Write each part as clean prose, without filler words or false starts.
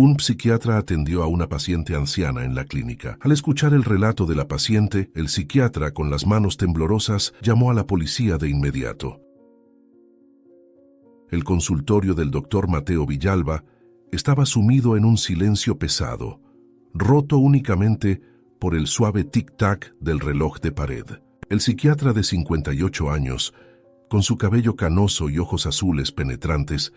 Un psiquiatra atendió a una paciente anciana en la clínica. Al escuchar el relato de la paciente, el psiquiatra, con las manos temblorosas, llamó a la policía de inmediato. El consultorio del doctor Mateo Villalba estaba sumido en un silencio pesado, roto únicamente por el suave tic-tac del reloj de pared. El psiquiatra de 58 años, con su cabello canoso y ojos azules penetrantes,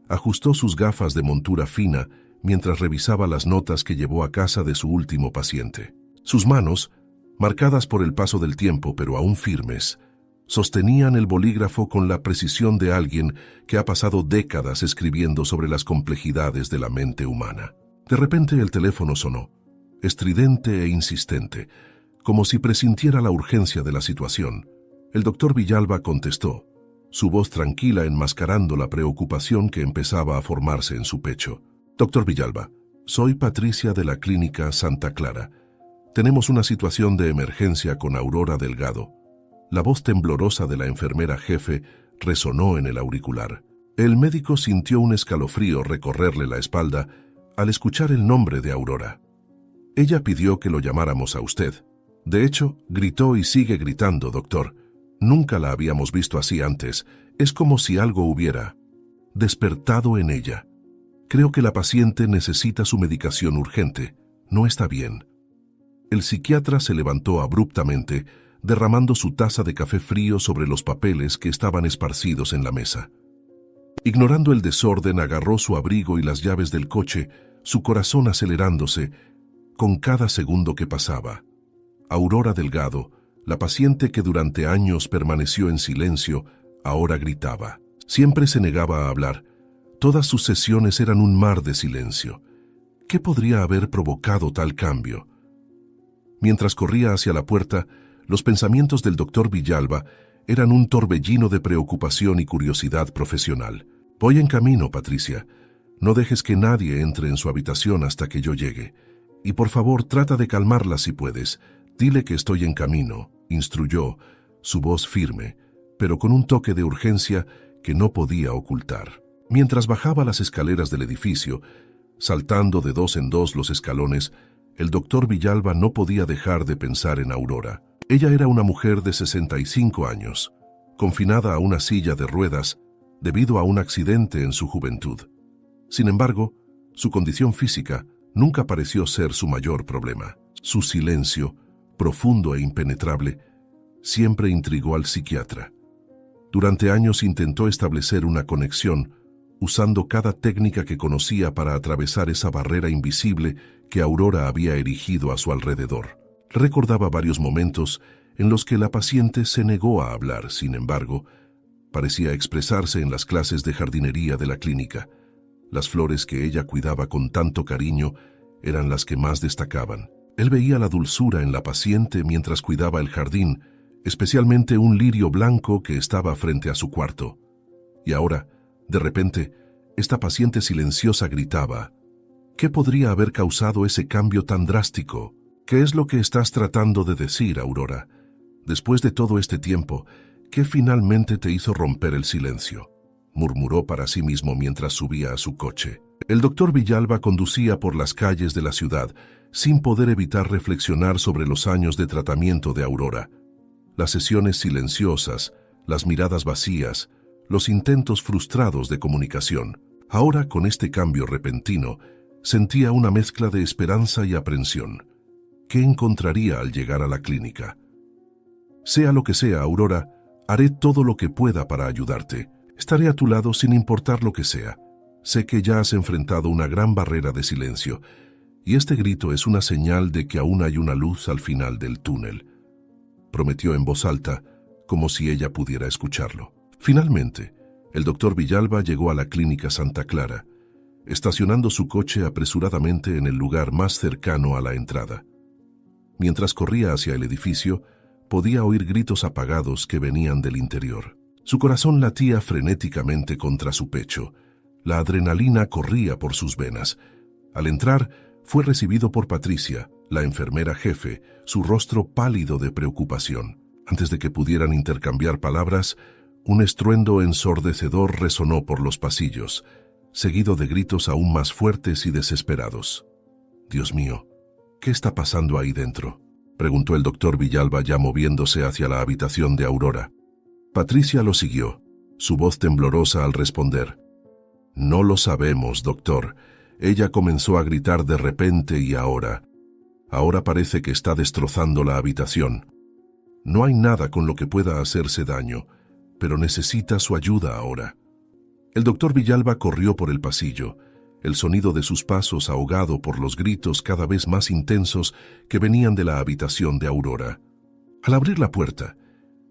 ajustó sus gafas de montura fina mientras revisaba las notas que llevó a casa de su último paciente. Sus manos, marcadas por el paso del tiempo pero aún firmes, sostenían el bolígrafo con la precisión de alguien que ha pasado décadas escribiendo sobre las complejidades de la mente humana. De repente el teléfono sonó, estridente e insistente, como si presintiera la urgencia de la situación. El doctor Villalba contestó, su voz tranquila enmascarando la preocupación que empezaba a formarse en su pecho. Doctor Villalba, soy Patricia de la Clínica Santa Clara. Tenemos una situación de emergencia con Aurora Delgado. La voz temblorosa de la enfermera jefe resonó en el auricular. El médico sintió un escalofrío recorrerle la espalda al escuchar el nombre de Aurora. Ella pidió que lo llamáramos a usted. De hecho, gritó y sigue gritando, doctor. Nunca la habíamos visto así antes. Es como si algo hubiera despertado en ella. Creo que la paciente necesita su medicación urgente. No está bien. El psiquiatra se levantó abruptamente, derramando su taza de café frío sobre los papeles que estaban esparcidos en la mesa. Ignorando el desorden, agarró su abrigo y las llaves del coche, su corazón acelerándose con cada segundo que pasaba. Aurora Delgado, la paciente que durante años permaneció en silencio, ahora gritaba. Siempre se negaba a hablar. Todas sus sesiones eran un mar de silencio. ¿Qué podría haber provocado tal cambio? Mientras corría hacia la puerta, los pensamientos del doctor Villalba eran un torbellino de preocupación y curiosidad profesional. Voy en camino, Patricia. No dejes que nadie entre en su habitación hasta que yo llegue. Y por favor, trata de calmarla si puedes. Dile que estoy en camino, instruyó, su voz firme, pero con un toque de urgencia que no podía ocultar. Mientras bajaba las escaleras del edificio, saltando de dos en dos los escalones, el doctor Villalba no podía dejar de pensar en Aurora. Ella era una mujer de 65 años, confinada a una silla de ruedas debido a un accidente en su juventud. Sin embargo, su condición física nunca pareció ser su mayor problema. Su silencio, profundo e impenetrable, siempre intrigó al psiquiatra. Durante años intentó establecer una conexión, usando cada técnica que conocía para atravesar esa barrera invisible que Aurora había erigido a su alrededor. Recordaba varios momentos en los que la paciente se negó a hablar, sin embargo, parecía expresarse en las clases de jardinería de la clínica. Las flores que ella cuidaba con tanto cariño eran las que más destacaban. Él veía la dulzura en la paciente mientras cuidaba el jardín, especialmente un lirio blanco que estaba frente a su cuarto. Y ahora, de repente, esta paciente silenciosa gritaba. ¿Qué podría haber causado ese cambio tan drástico? ¿Qué es lo que estás tratando de decir, Aurora? Después de todo este tiempo, ¿qué finalmente te hizo romper el silencio?, murmuró para sí mismo mientras subía a su coche. El doctor Villalba conducía por las calles de la ciudad, sin poder evitar reflexionar sobre los años de tratamiento de Aurora. Las sesiones silenciosas, las miradas vacías, los intentos frustrados de comunicación. Ahora, con este cambio repentino, sentía una mezcla de esperanza y aprensión. ¿Qué encontraría al llegar a la clínica? Sea lo que sea, Aurora, haré todo lo que pueda para ayudarte. Estaré a tu lado sin importar lo que sea. Sé que ya has enfrentado una gran barrera de silencio, y este grito es una señal de que aún hay una luz al final del túnel, prometió en voz alta, como si ella pudiera escucharlo. Finalmente, el doctor Villalba llegó a la Clínica Santa Clara, estacionando su coche apresuradamente en el lugar más cercano a la entrada. Mientras corría hacia el edificio, podía oír gritos apagados que venían del interior. Su corazón latía frenéticamente contra su pecho. La adrenalina corría por sus venas. Al entrar, fue recibido por Patricia, la enfermera jefe, su rostro pálido de preocupación. Antes de que pudieran intercambiar palabras, un estruendo ensordecedor resonó por los pasillos. seguido de gritos aún más fuertes y desesperados. «Dios mío, ¿qué está pasando ahí dentro?», preguntó el doctor Villalba ya moviéndose hacia la habitación de Aurora. Patricia lo siguió, su voz temblorosa al responder. «No lo sabemos, doctor. Ella comenzó a gritar de repente y ahora parece que está destrozando la habitación. No hay nada con lo que pueda hacerse daño, pero necesita su ayuda ahora». El doctor Villalba corrió por el pasillo, el sonido de sus pasos ahogado por los gritos cada vez más intensos que venían de la habitación de Aurora. Al abrir la puerta,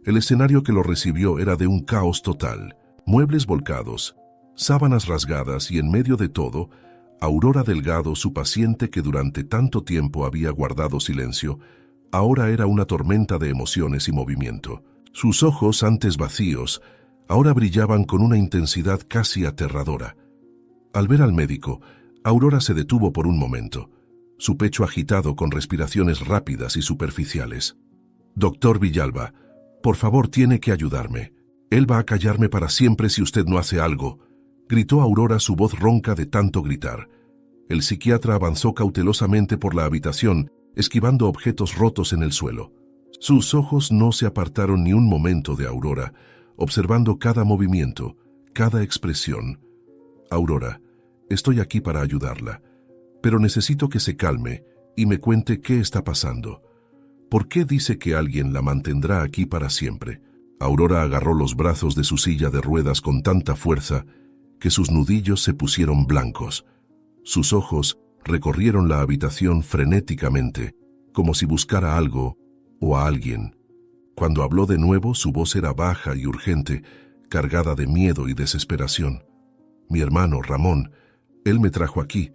el escenario que lo recibió era de un caos total, muebles volcados, sábanas rasgadas y en medio de todo, Aurora Delgado, su paciente que durante tanto tiempo había guardado silencio, ahora era una tormenta de emociones y movimiento. Sus ojos, antes vacíos, ahora brillaban con una intensidad casi aterradora. Al ver al médico, Aurora se detuvo por un momento, su pecho agitado con respiraciones rápidas y superficiales. «Doctor Villalba, por favor tiene que ayudarme. Él va a callarme para siempre si usted no hace algo», gritó Aurora, su voz ronca de tanto gritar. El psiquiatra avanzó cautelosamente por la habitación, esquivando objetos rotos en el suelo. Sus ojos no se apartaron ni un momento de Aurora, observando cada movimiento, cada expresión. «Aurora, estoy aquí para ayudarla, pero necesito que se calme y me cuente qué está pasando. ¿Por qué dice que alguien la mantendrá aquí para siempre?». Aurora agarró los brazos de su silla de ruedas con tanta fuerza que sus nudillos se pusieron blancos. Sus ojos recorrieron la habitación frenéticamente, como si buscara algo o a alguien. Cuando habló de nuevo, su voz era baja y urgente, cargada de miedo y desesperación. «Mi hermano, Ramón, él me trajo aquí.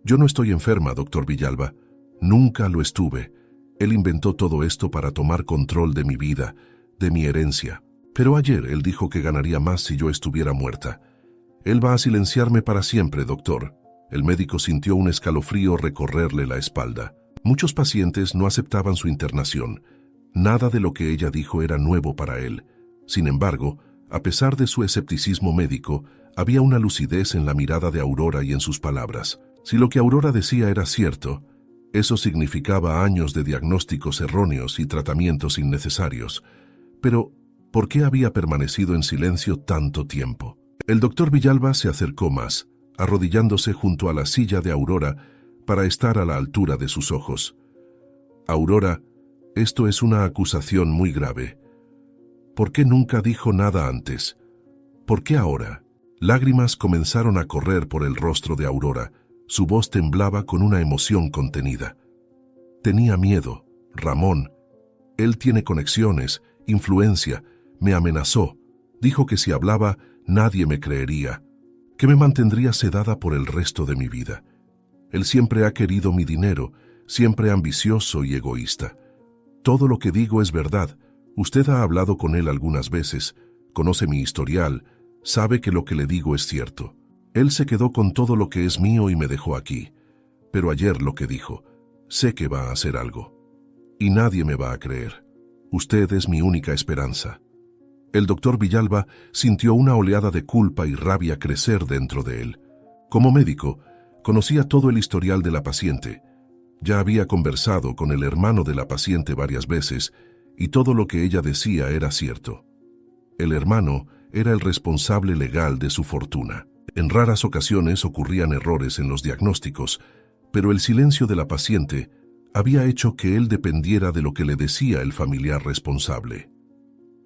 Yo no estoy enferma, doctor Villalba. Nunca lo estuve. Él inventó todo esto para tomar control de mi vida, de mi herencia. Pero ayer él dijo que ganaría más si yo estuviera muerta. Él va a silenciarme para siempre, doctor». El médico sintió un escalofrío recorrerle la espalda. Muchos pacientes no aceptaban su internación. Nada de lo que ella dijo era nuevo para él. Sin embargo, a pesar de su escepticismo médico, había una lucidez en la mirada de Aurora y en sus palabras. Si lo que Aurora decía era cierto, eso significaba años de diagnósticos erróneos y tratamientos innecesarios. Pero, ¿por qué había permanecido en silencio tanto tiempo? El doctor Villalba se acercó más, arrodillándose junto a la silla de Aurora para estar a la altura de sus ojos. «Aurora, esto es una acusación muy grave. ¿Por qué nunca dijo nada antes? ¿Por qué ahora?». Lágrimas comenzaron a correr por el rostro de Aurora. Su voz temblaba con una emoción contenida. «Tenía miedo, Ramón. Él tiene conexiones, influencia, me amenazó. Dijo que si hablaba, nadie me creería, que me mantendría sedada por el resto de mi vida. Él siempre ha querido mi dinero, siempre ambicioso y egoísta. Todo lo que digo es verdad. Usted ha hablado con él algunas veces, conoce mi historial, sabe que lo que le digo es cierto. Él se quedó con todo lo que es mío y me dejó aquí. Pero ayer lo que dijo, sé que va a hacer algo. Y nadie me va a creer. Usted es mi única esperanza». El doctor Villalba sintió una oleada de culpa y rabia crecer dentro de él. Como médico, conocía todo el historial de la paciente. Ya había conversado con el hermano de la paciente varias veces y todo lo que ella decía era cierto. El hermano era el responsable legal de su fortuna. En raras ocasiones ocurrían errores en los diagnósticos, pero el silencio de la paciente había hecho que él dependiera de lo que le decía el familiar responsable.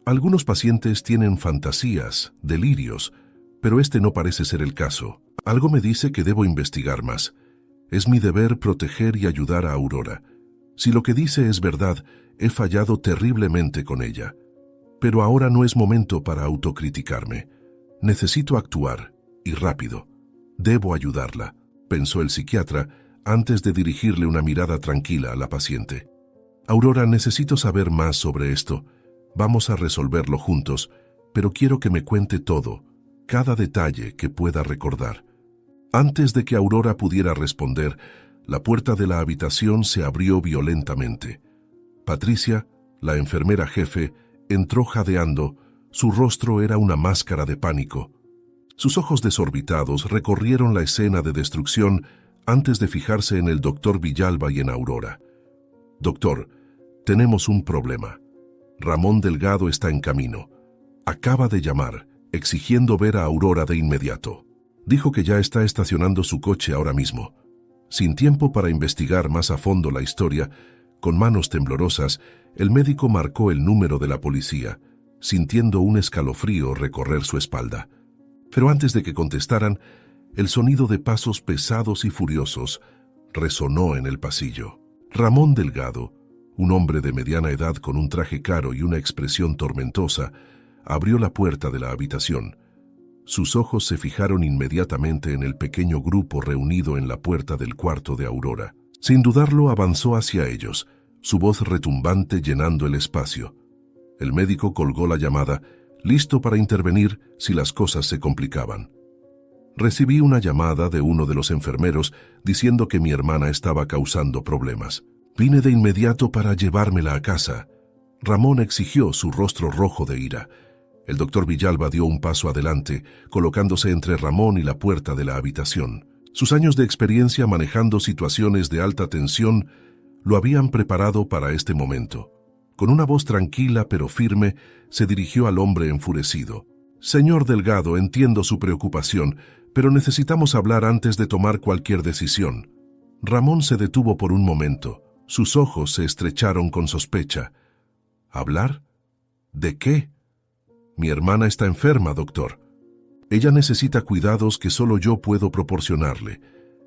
Algunos pacientes tienen fantasías, delirios, pero este no parece ser el caso. Algo me dice que debo investigar más. Es mi deber proteger y ayudar a Aurora. Si lo que dice es verdad, he fallado terriblemente con ella. Pero ahora no es momento para autocriticarme. Necesito actuar, y rápido. Debo ayudarla, pensó el psiquiatra antes de dirigirle una mirada tranquila a la paciente. «Aurora, necesito saber más sobre esto. Vamos a resolverlo juntos, pero quiero que me cuente todo, cada detalle que pueda recordar». Antes de que Aurora pudiera responder, la puerta de la habitación se abrió violentamente. Patricia, la enfermera jefe, entró jadeando. Su rostro era una máscara de pánico. Sus ojos desorbitados recorrieron la escena de destrucción antes de fijarse en el doctor Villalba y en Aurora. «Doctor, tenemos un problema. Ramón Delgado está en camino. Acaba de llamar, exigiendo ver a Aurora de inmediato. Dijo que ya está estacionando su coche ahora mismo». Sin tiempo para investigar más a fondo la historia, con manos temblorosas, el médico marcó el número de la policía, sintiendo un escalofrío recorrer su espalda. Pero antes de que contestaran, el sonido de pasos pesados y furiosos resonó en el pasillo. Ramón Delgado, un hombre de mediana edad con un traje caro y una expresión tormentosa, abrió la puerta de la habitación. Sus ojos se fijaron inmediatamente en el pequeño grupo reunido en la puerta del cuarto de Aurora. Sin dudarlo, avanzó hacia ellos, su voz retumbante llenando el espacio. El médico colgó la llamada, listo para intervenir si las cosas se complicaban. Recibí una llamada de uno de los enfermeros diciendo que mi hermana estaba causando problemas. Vine de inmediato para llevármela a casa. Ramón exigió, su rostro rojo de ira. El doctor Villalba dio un paso adelante, colocándose entre Ramón y la puerta de la habitación. Sus años de experiencia manejando situaciones de alta tensión lo habían preparado para este momento. Con una voz tranquila pero firme, se dirigió al hombre enfurecido. «Señor Delgado, entiendo su preocupación, pero necesitamos hablar antes de tomar cualquier decisión». Ramón se detuvo por un momento. Sus ojos se estrecharon con sospecha. ¿Hablar? ¿De qué? «Mi hermana está enferma, doctor. Ella necesita cuidados que solo yo puedo proporcionarle.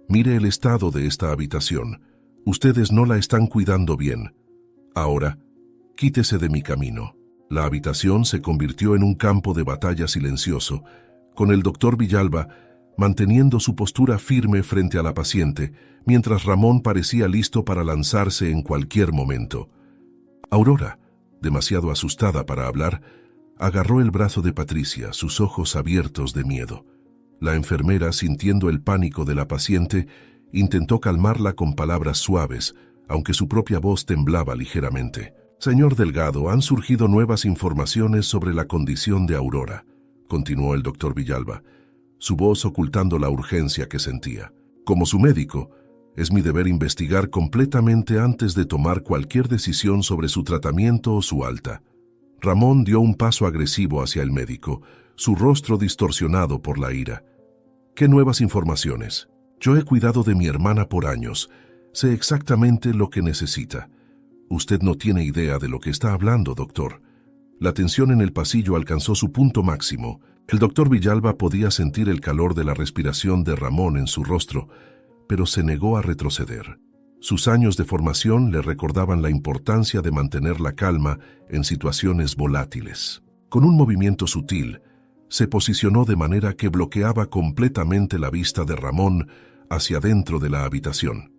Mire el estado de esta habitación. Ustedes no la están cuidando bien. Ahora, quítese de mi camino». La habitación se convirtió en un campo de batalla silencioso, con el doctor Villalba manteniendo su postura firme frente a la paciente, mientras Ramón parecía listo para lanzarse en cualquier momento. Aurora, demasiado asustada para hablar, agarró el brazo de Patricia, sus ojos abiertos de miedo. La enfermera, sintiendo el pánico de la paciente, intentó calmarla con palabras suaves, aunque su propia voz temblaba ligeramente. «Señor Delgado, han surgido nuevas informaciones sobre la condición de Aurora», continuó el doctor Villalba, su voz ocultando la urgencia que sentía. «Como su médico, es mi deber investigar completamente antes de tomar cualquier decisión sobre su tratamiento o su alta». Ramón dio un paso agresivo hacia el médico, su rostro distorsionado por la ira. «¿Qué nuevas informaciones? Yo he cuidado de mi hermana por años. Sé exactamente lo que necesita. Usted no tiene idea de lo que está hablando, doctor». La tensión en el pasillo alcanzó su punto máximo. El doctor Villalba podía sentir el calor de la respiración de Ramón en su rostro, pero se negó a retroceder. Sus años de formación le recordaban la importancia de mantener la calma en situaciones volátiles. Con un movimiento sutil, se posicionó de manera que bloqueaba completamente la vista de Ramón hacia dentro de la habitación.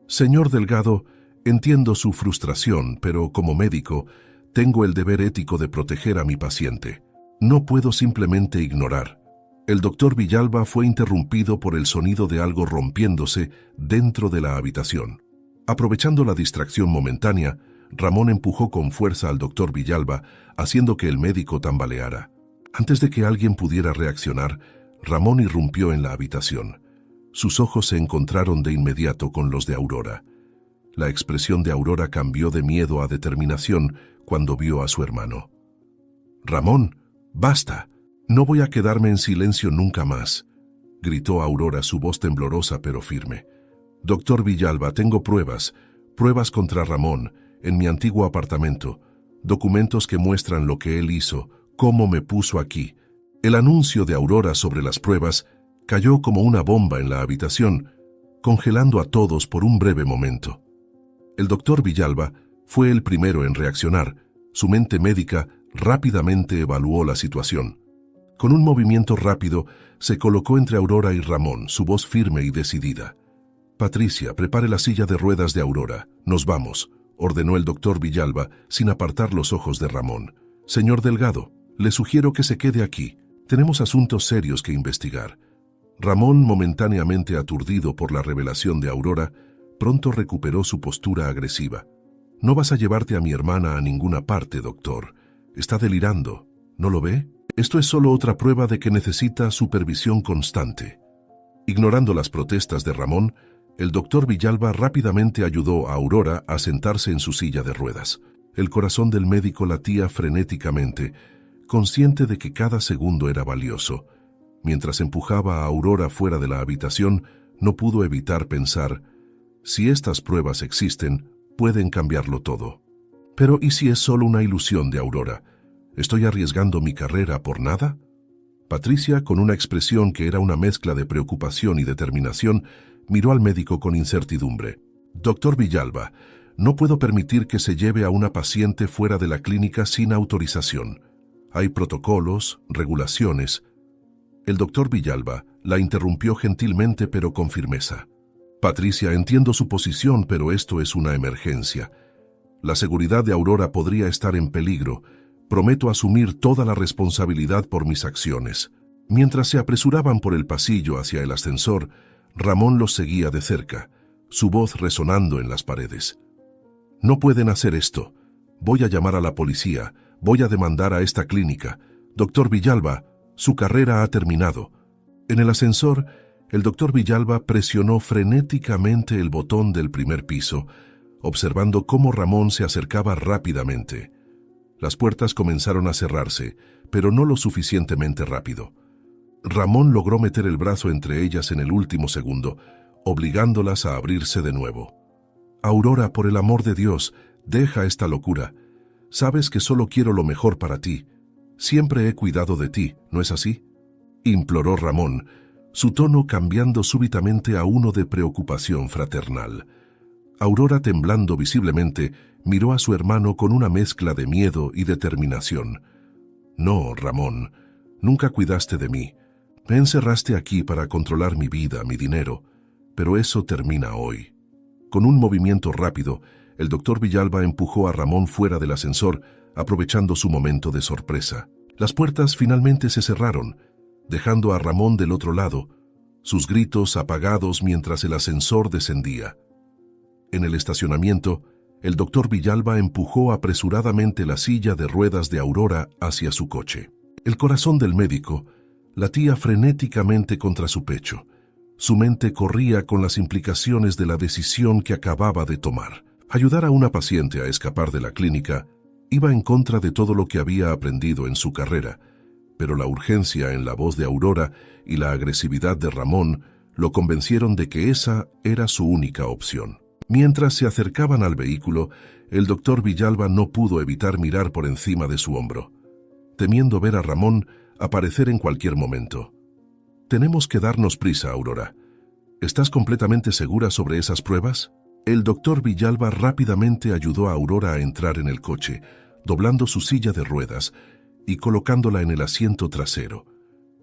«Señor Delgado, entiendo su frustración, pero como médico, tengo el deber ético de proteger a mi paciente. No puedo simplemente ignorar». El doctor Villalba fue interrumpido por el sonido de algo rompiéndose dentro de la habitación. Aprovechando la distracción momentánea, Ramón empujó con fuerza al doctor Villalba, haciendo que el médico tambaleara. Antes de que alguien pudiera reaccionar, Ramón irrumpió en la habitación. Sus ojos se encontraron de inmediato con los de Aurora. La expresión de Aurora cambió de miedo a determinación cuando vio a su hermano. «Ramón, basta. No voy a quedarme en silencio nunca más», gritó Aurora, su voz temblorosa pero firme. «Doctor Villalba, tengo pruebas contra Ramón, en mi antiguo apartamento, documentos que muestran lo que él hizo, cómo me puso aquí». El anuncio de Aurora sobre las pruebas cayó como una bomba en la habitación, congelando a todos por un breve momento. El doctor Villalba fue el primero en reaccionar. Su mente médica rápidamente evaluó la situación. Con un movimiento rápido, se colocó entre Aurora y Ramón, su voz firme y decidida. «Patricia, prepare la silla de ruedas de Aurora. Nos vamos», ordenó el doctor Villalba, sin apartar los ojos de Ramón. «Señor Delgado, le sugiero que se quede aquí. Tenemos asuntos serios que investigar». Ramón, momentáneamente aturdido por la revelación de Aurora, pronto recuperó su postura agresiva. «No vas a llevarte a mi hermana a ninguna parte, doctor. Está delirando. ¿No lo ve?». Esto es solo otra prueba de que necesita supervisión constante. Ignorando las protestas de Ramón, el doctor Villalba rápidamente ayudó a Aurora a sentarse en su silla de ruedas. El corazón del médico latía frenéticamente, consciente de que cada segundo era valioso. Mientras empujaba a Aurora fuera de la habitación, no pudo evitar pensar: si estas pruebas existen, pueden cambiarlo todo. Pero ¿y si es solo una ilusión de Aurora? ¿Estoy arriesgando mi carrera por nada? Patricia, con una expresión que era una mezcla de preocupación y determinación, miró al médico con incertidumbre. Doctor Villalba, no puedo permitir que se lleve a una paciente fuera de la clínica sin autorización. Hay protocolos, regulaciones. El doctor Villalba la interrumpió gentilmente pero con firmeza. Patricia, entiendo su posición, pero esto es una emergencia. La seguridad de Aurora podría estar en peligro. Prometo asumir toda la responsabilidad por mis acciones. Mientras se apresuraban por el pasillo hacia el ascensor, Ramón los seguía de cerca, su voz resonando en las paredes. No pueden hacer esto. Voy a llamar a la policía. Voy a demandar a esta clínica. Doctor Villalba, su carrera ha terminado. En el ascensor, el doctor Villalba presionó frenéticamente el botón del primer piso, observando cómo Ramón se acercaba rápidamente. Las puertas comenzaron a cerrarse, pero no lo suficientemente rápido. Ramón logró meter el brazo entre ellas en el último segundo, obligándolas a abrirse de nuevo. Aurora, por el amor de Dios, deja esta locura. Sabes que solo quiero lo mejor para ti. Siempre he cuidado de ti, ¿no es así?, imploró Ramón, su tono cambiando súbitamente a uno de preocupación fraternal. Aurora, temblando visiblemente, miró a su hermano con una mezcla de miedo y determinación. No, Ramón, nunca cuidaste de mí. Me encerraste aquí para controlar mi vida, mi dinero, pero eso termina hoy. Con un movimiento rápido, el doctor Villalba empujó a Ramón fuera del ascensor, aprovechando su momento de sorpresa. Las puertas finalmente se cerraron, dejando a Ramón del otro lado, sus gritos apagados mientras el ascensor descendía. En el estacionamiento, el doctor Villalba empujó apresuradamente la silla de ruedas de Aurora hacia su coche. El corazón del médico latía frenéticamente contra su pecho. Su mente corría con las implicaciones de la decisión que acababa de tomar. Ayudar a una paciente a escapar de la clínica iba en contra de todo lo que había aprendido en su carrera, pero la urgencia en la voz de Aurora y la agresividad de Ramón lo convencieron de que esa era su única opción. Mientras se acercaban al vehículo, el doctor Villalba no pudo evitar mirar por encima de su hombro, temiendo ver a Ramón aparecer en cualquier momento. Tenemos que darnos prisa, Aurora. ¿Estás completamente segura sobre esas pruebas? El doctor Villalba rápidamente ayudó a Aurora a entrar en el coche, doblando su silla de ruedas y colocándola en el asiento trasero.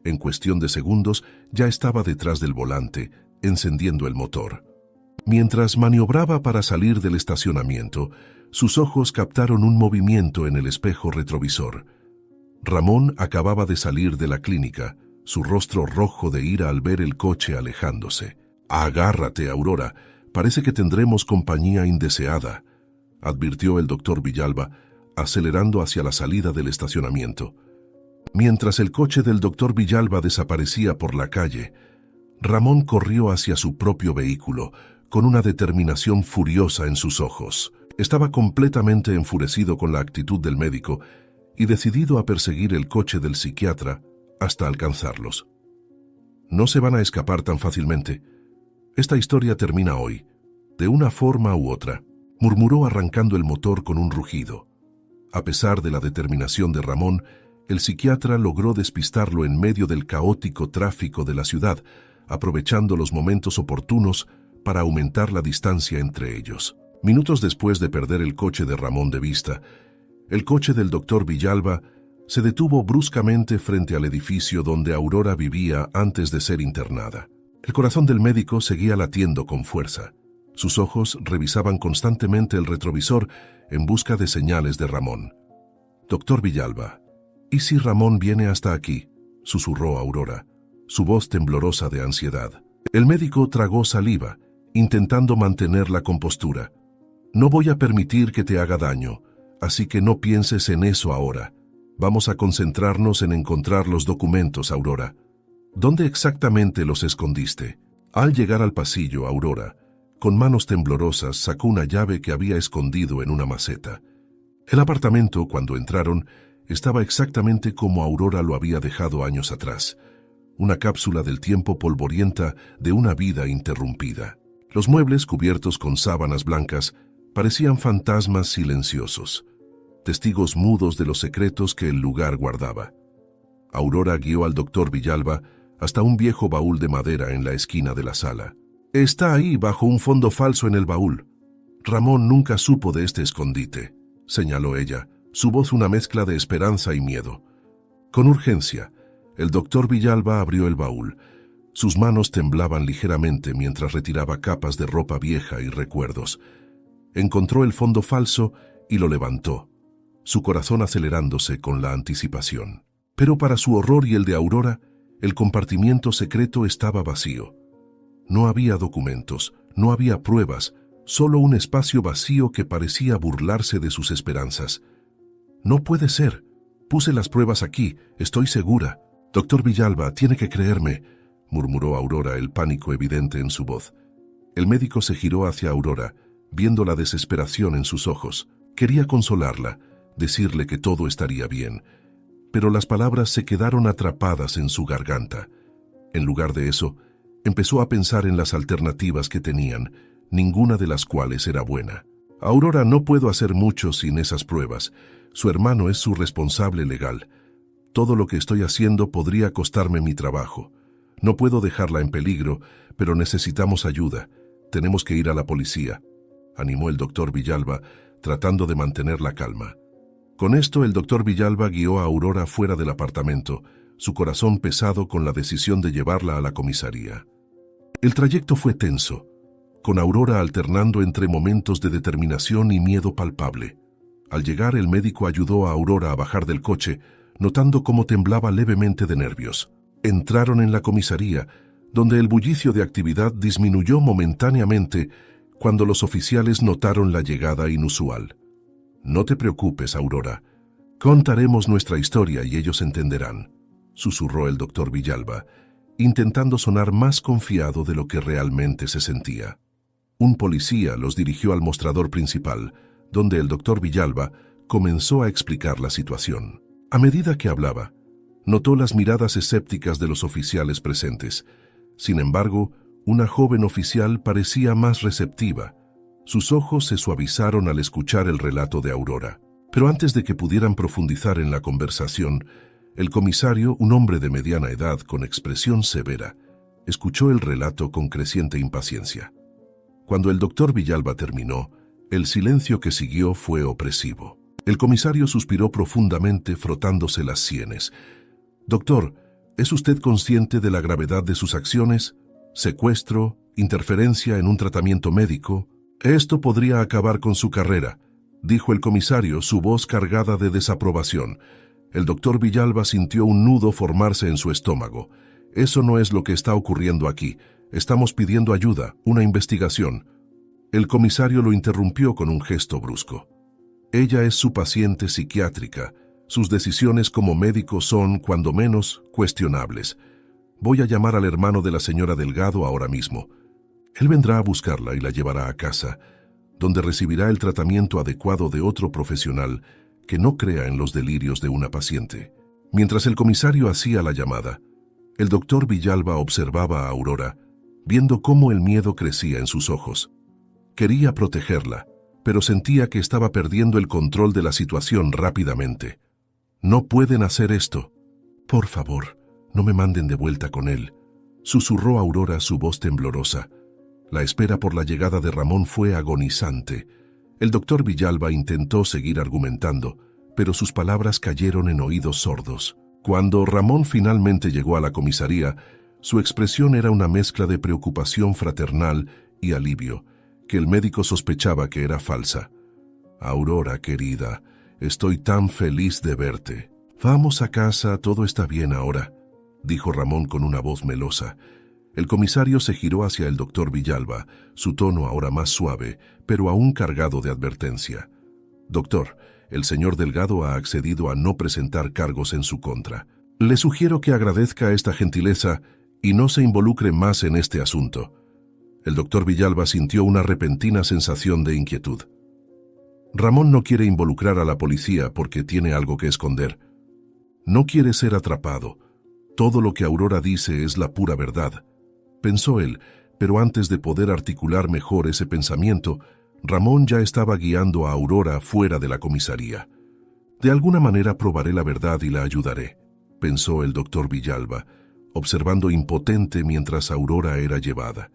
En cuestión de segundos ya estaba detrás del volante, encendiendo el motor. Mientras maniobraba para salir del estacionamiento, sus ojos captaron un movimiento en el espejo retrovisor. Ramón acababa de salir de la clínica, su rostro rojo de ira al ver el coche alejándose. «Agárrate, Aurora, parece que tendremos compañía indeseada», advirtió el doctor Villalba, acelerando hacia la salida del estacionamiento. Mientras el coche del doctor Villalba desaparecía por la calle, Ramón corrió hacia su propio vehículo, con una determinación furiosa en sus ojos. Estaba completamente enfurecido con la actitud del médico y decidido a perseguir el coche del psiquiatra hasta alcanzarlos. No se van a escapar tan fácilmente. Esta historia termina hoy, de una forma u otra, murmuró arrancando el motor con un rugido. A pesar de la determinación de Ramón, el psiquiatra logró despistarlo en medio del caótico tráfico de la ciudad, aprovechando los momentos oportunos para aumentar la distancia entre ellos. Minutos después de perder el coche de Ramón de vista, el coche del doctor Villalba se detuvo bruscamente frente al edificio donde Aurora vivía antes de ser internada. El corazón del médico seguía latiendo con fuerza. Sus ojos revisaban constantemente el retrovisor en busca de señales de Ramón. «Doctor Villalba, ¿y si Ramón viene hasta aquí?», susurró Aurora, su voz temblorosa de ansiedad. El médico tragó saliva, intentando mantener la compostura. «No voy a permitir que te haga daño, así que no pienses en eso ahora. Vamos a concentrarnos en encontrar los documentos, Aurora. ¿Dónde exactamente los escondiste? Al llegar al pasillo, Aurora, con manos temblorosas, sacó una llave que había escondido en una maceta. El apartamento, cuando entraron, estaba exactamente como Aurora lo había dejado años atrás. Una cápsula del tiempo polvorienta de una vida interrumpida. Los muebles, cubiertos con sábanas blancas, parecían fantasmas silenciosos, testigos mudos de los secretos que el lugar guardaba. Aurora guió al doctor Villalba hasta un viejo baúl de madera en la esquina de la sala. Está ahí, bajo un fondo falso en el baúl. Ramón nunca supo de este escondite, señaló ella, su voz una mezcla de esperanza y miedo. Con urgencia, el doctor Villalba abrió el baúl. Sus manos temblaban ligeramente mientras retiraba capas de ropa vieja y recuerdos. Encontró el fondo falso y lo levantó, su corazón acelerándose con la anticipación. Pero para su horror y el de Aurora, el compartimiento secreto estaba vacío. No había documentos, no había pruebas, solo un espacio vacío que parecía burlarse de sus esperanzas. No puede ser. Puse las pruebas aquí, estoy segura. Doctor Villalba, tiene que creerme, murmuró Aurora, el pánico evidente en su voz. El médico se giró hacia Aurora, viendo la desesperación en sus ojos. Quería consolarla, decirle que todo estaría bien, pero las palabras se quedaron atrapadas en su garganta. En lugar de eso, empezó a pensar en las alternativas que tenían, ninguna de las cuales era buena. Aurora, no puedo hacer mucho sin esas pruebas. Su hermano es su responsable legal. Todo lo que estoy haciendo podría costarme mi trabajo. No puedo dejarla en peligro, pero necesitamos ayuda. Tenemos que ir a la policía, animó el doctor Villalba, tratando de mantener la calma. Con esto, el doctor Villalba guió a Aurora fuera del apartamento, su corazón pesado con la decisión de llevarla a la comisaría. El trayecto fue tenso, con Aurora alternando entre momentos de determinación y miedo palpable. Al llegar, el médico ayudó a Aurora a bajar del coche, notando cómo temblaba levemente de nervios. Entraron en la comisaría, donde el bullicio de actividad disminuyó momentáneamente cuando los oficiales notaron la llegada inusual. No te preocupes, Aurora. Contaremos nuestra historia y ellos entenderán, susurró el doctor Villalba, intentando sonar más confiado de lo que realmente se sentía. Un policía los dirigió al mostrador principal, donde el doctor Villalba comenzó a explicar la situación. A medida que hablaba, notó las miradas escépticas de los oficiales presentes. Sin embargo, una joven oficial parecía más receptiva. Sus ojos se suavizaron al escuchar el relato de Aurora. Pero antes de que pudieran profundizar en la conversación, el comisario, un hombre de mediana edad con expresión severa, escuchó el relato con creciente impaciencia. Cuando el doctor Villalba terminó, el silencio que siguió fue opresivo. El comisario suspiró profundamente, frotándose las sienes. «Doctor, ¿es usted consciente de la gravedad de sus acciones? Secuestro, interferencia en un tratamiento médico. Esto podría acabar con su carrera», dijo el comisario, su voz cargada de desaprobación. El doctor Villalba sintió un nudo formarse en su estómago. «Eso no es lo que está ocurriendo aquí. Estamos pidiendo ayuda, una investigación». El comisario lo interrumpió con un gesto brusco. «Ella es su paciente psiquiátrica. Sus decisiones como médico son, cuando menos, cuestionables. Voy a llamar al hermano de la señora Delgado ahora mismo. Él vendrá a buscarla y la llevará a casa, donde recibirá el tratamiento adecuado de otro profesional que no crea en los delirios de una paciente». Mientras el comisario hacía la llamada, el doctor Villalba observaba a Aurora, viendo cómo el miedo crecía en sus ojos. Quería protegerla, pero sentía que estaba perdiendo el control de la situación rápidamente. «No pueden hacer esto. Por favor, no me manden de vuelta con él», susurró Aurora, su voz temblorosa. La espera por la llegada de Ramón fue agonizante. El doctor Villalba intentó seguir argumentando, pero sus palabras cayeron en oídos sordos. Cuando Ramón finalmente llegó a la comisaría, su expresión era una mezcla de preocupación fraternal y alivio, que el médico sospechaba que era falsa. «Aurora, querida, estoy tan feliz de verte. Vamos a casa, todo está bien ahora», dijo Ramón con una voz melosa. El comisario se giró hacia el doctor Villalba, su tono ahora más suave, pero aún cargado de advertencia. «Doctor, el señor Delgado ha accedido a no presentar cargos en su contra. Le sugiero que agradezca esta gentileza y no se involucre más en este asunto. El doctor Villalba sintió una repentina sensación de inquietud. Ramón no quiere involucrar a la policía porque tiene algo que esconder. No quiere ser atrapado. Todo lo que Aurora dice es la pura verdad, pensó él, pero antes de poder articular mejor ese pensamiento, Ramón ya estaba guiando a Aurora fuera de la comisaría. De alguna manera probaré la verdad y la ayudaré, pensó el doctor Villalba, observando impotente mientras Aurora era llevada.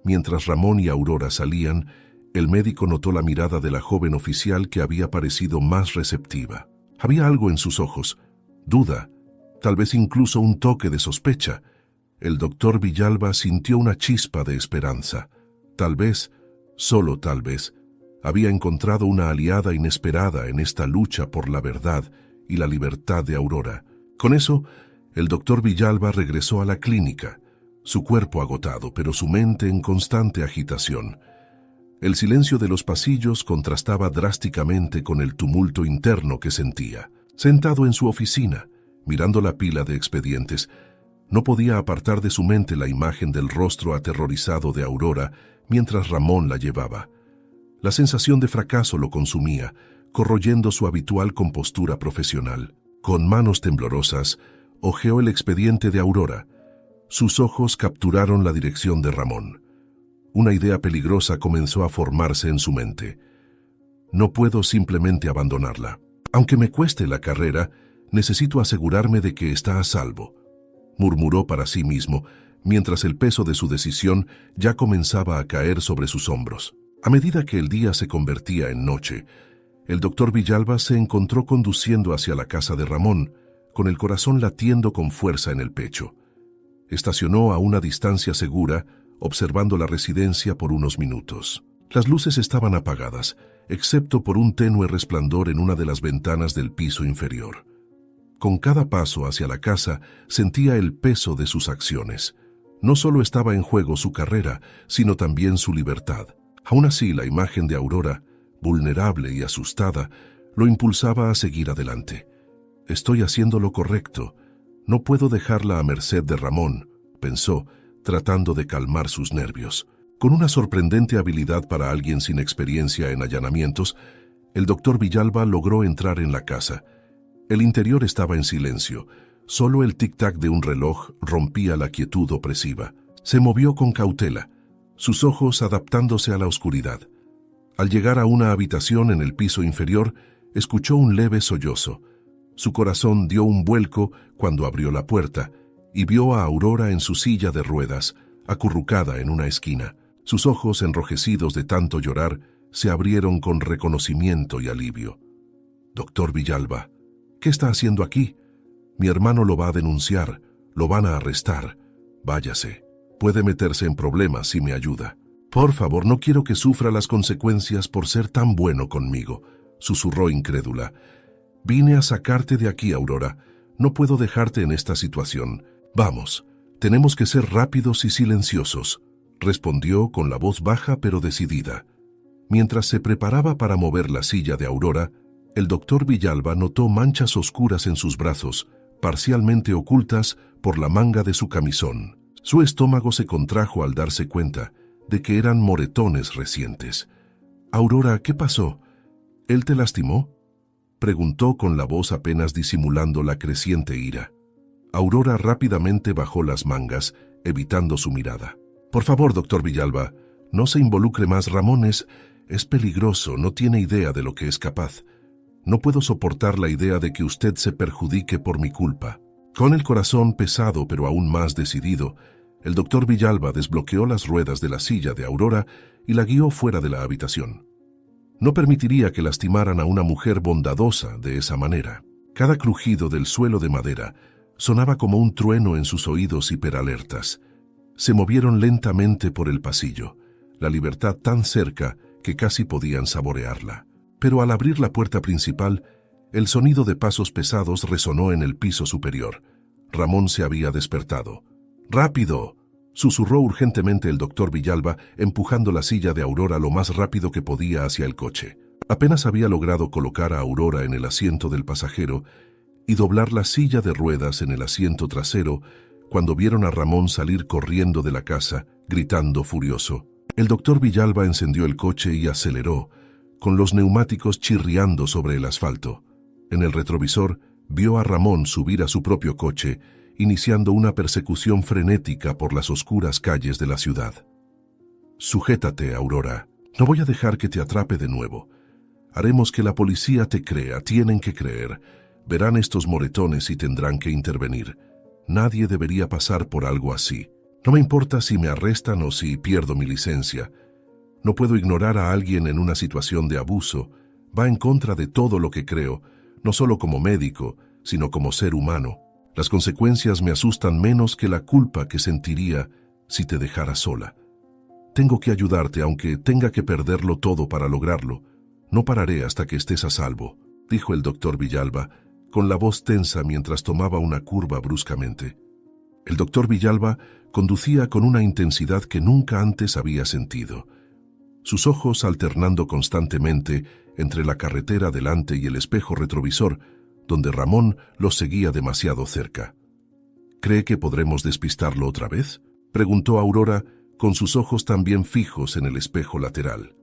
Mientras Ramón y Aurora salían, el médico notó la mirada de la joven oficial que había parecido más receptiva. Había algo en sus ojos, duda, tal vez incluso un toque de sospecha. El doctor Villalba sintió una chispa de esperanza. Tal vez, solo tal vez, había encontrado una aliada inesperada en esta lucha por la verdad y la libertad de Aurora. Con eso, el doctor Villalba regresó a la clínica, su cuerpo agotado, pero su mente en constante agitación. El silencio de los pasillos contrastaba drásticamente con el tumulto interno que sentía. Sentado en su oficina, mirando la pila de expedientes, no podía apartar de su mente la imagen del rostro aterrorizado de Aurora mientras Ramón la llevaba. La sensación de fracaso lo consumía, corroyendo su habitual compostura profesional. Con manos temblorosas, hojeó el expediente de Aurora. Sus ojos capturaron la dirección de Ramón. Una idea peligrosa comenzó a formarse en su mente. No puedo simplemente abandonarla. Aunque me cueste la carrera, necesito asegurarme de que está a salvo, murmuró para sí mismo, mientras el peso de su decisión ya comenzaba a caer sobre sus hombros. A medida que el día se convertía en noche, el doctor Villalba se encontró conduciendo hacia la casa de Ramón, con el corazón latiendo con fuerza en el pecho. Estacionó a una distancia segura, observando la residencia por unos minutos. Las luces estaban apagadas, excepto por un tenue resplandor en una de las ventanas del piso inferior. Con cada paso hacia la casa, sentía el peso de sus acciones. No solo estaba en juego su carrera, sino también su libertad. Aún así, la imagen de Aurora, vulnerable y asustada, lo impulsaba a seguir adelante. Estoy haciendo lo correcto. No puedo dejarla a merced de Ramón, pensó, tratando de calmar sus nervios. Con una sorprendente habilidad para alguien sin experiencia en allanamientos, el doctor Villalba logró entrar en la casa. El interior estaba en silencio. Solo el tic-tac de un reloj rompía la quietud opresiva. Se movió con cautela, sus ojos adaptándose a la oscuridad. Al llegar a una habitación en el piso inferior, escuchó un leve sollozo. Su corazón dio un vuelco cuando abrió la puerta y vio a Aurora en su silla de ruedas, acurrucada en una esquina. Sus ojos, enrojecidos de tanto llorar, se abrieron con reconocimiento y alivio. «Doctor Villalba, ¿qué está haciendo aquí? Mi hermano lo va a denunciar, lo van a arrestar. Váyase. Puede meterse en problemas si me ayuda. Por favor, no quiero que sufra las consecuencias por ser tan bueno conmigo», susurró incrédula. «Vine a sacarte de aquí, Aurora. No puedo dejarte en esta situación. Vamos, tenemos que ser rápidos y silenciosos», respondió con la voz baja pero decidida. Mientras se preparaba para mover la silla de Aurora, el doctor Villalba notó manchas oscuras en sus brazos, parcialmente ocultas por la manga de su camisón. Su estómago se contrajo al darse cuenta de que eran moretones recientes. «Aurora, ¿qué pasó? ¿Él te lastimó?», preguntó con la voz apenas disimulando la creciente ira. Aurora rápidamente bajó las mangas, evitando su mirada. «Por favor, doctor Villalba, no se involucre más. Ramón es peligroso, no tiene idea de lo que es capaz. No puedo soportar la idea de que usted se perjudique por mi culpa». Con el corazón pesado pero aún más decidido, el doctor Villalba desbloqueó las ruedas de la silla de Aurora y la guió fuera de la habitación. No permitiría que lastimaran a una mujer bondadosa de esa manera. Cada crujido del suelo de madera sonaba como un trueno en sus oídos hiperalertas. Se movieron lentamente por el pasillo, la libertad tan cerca que casi podían saborearla. Pero al abrir la puerta principal, el sonido de pasos pesados resonó en el piso superior. Ramón se había despertado. «¡Rápido!», susurró urgentemente el doctor Villalba, empujando la silla de Aurora lo más rápido que podía hacia el coche. Apenas había logrado colocar a Aurora en el asiento del pasajero y doblar la silla de ruedas en el asiento trasero cuando vieron a Ramón salir corriendo de la casa, gritando furioso. El doctor Villalba encendió el coche y aceleró, con los neumáticos chirriando sobre el asfalto. En el retrovisor vio a Ramón subir a su propio coche, iniciando una persecución frenética por las oscuras calles de la ciudad. «Sujétate, Aurora. No voy a dejar que te atrape de nuevo. Haremos que la policía te crea, tienen que creer. Verán estos moretones y tendrán que intervenir. Nadie debería pasar por algo así. No me importa si me arrestan o si pierdo mi licencia. No puedo ignorar a alguien en una situación de abuso. Va en contra de todo lo que creo, no solo como médico, sino como ser humano. Las consecuencias me asustan menos que la culpa que sentiría si te dejara sola. Tengo que ayudarte, aunque tenga que perderlo todo para lograrlo. No pararé hasta que estés a salvo», dijo el doctor Villalba, con la voz tensa mientras tomaba una curva bruscamente. El doctor Villalba conducía con una intensidad que nunca antes había sentido. Sus ojos alternando constantemente entre la carretera delante y el espejo retrovisor, donde Ramón los seguía demasiado cerca. «¿Cree que podremos despistarlo otra vez?», preguntó Aurora, con sus ojos también fijos en el espejo lateral.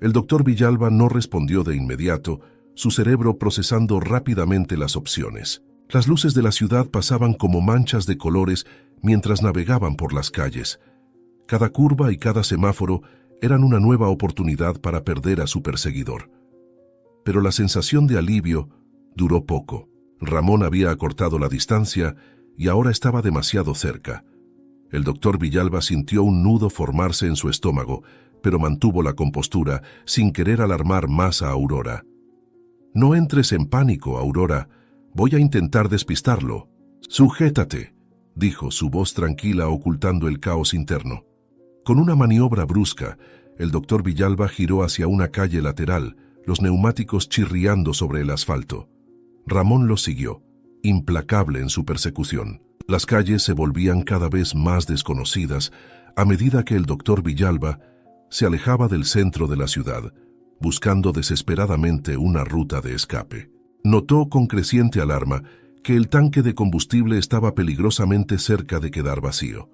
El doctor Villalba no respondió de inmediato, su cerebro procesando rápidamente las opciones. Las luces de la ciudad pasaban como manchas de colores mientras navegaban por las calles. Cada curva y cada semáforo eran una nueva oportunidad para perder a su perseguidor. Pero la sensación de alivio duró poco. Ramón había acortado la distancia y ahora estaba demasiado cerca. El doctor Villalba sintió un nudo formarse en su estómago, pero mantuvo la compostura sin querer alarmar más a Aurora. «No entres en pánico, Aurora. Voy a intentar despistarlo». «Sujétate», dijo su voz tranquila ocultando el caos interno. Con una maniobra brusca, el doctor Villalba giró hacia una calle lateral, los neumáticos chirriando sobre el asfalto. Ramón lo siguió, implacable en su persecución. Las calles se volvían cada vez más desconocidas a medida que el doctor Villalba se alejaba del centro de la ciudad, buscando desesperadamente una ruta de escape. Notó con creciente alarma que el tanque de combustible estaba peligrosamente cerca de quedar vacío.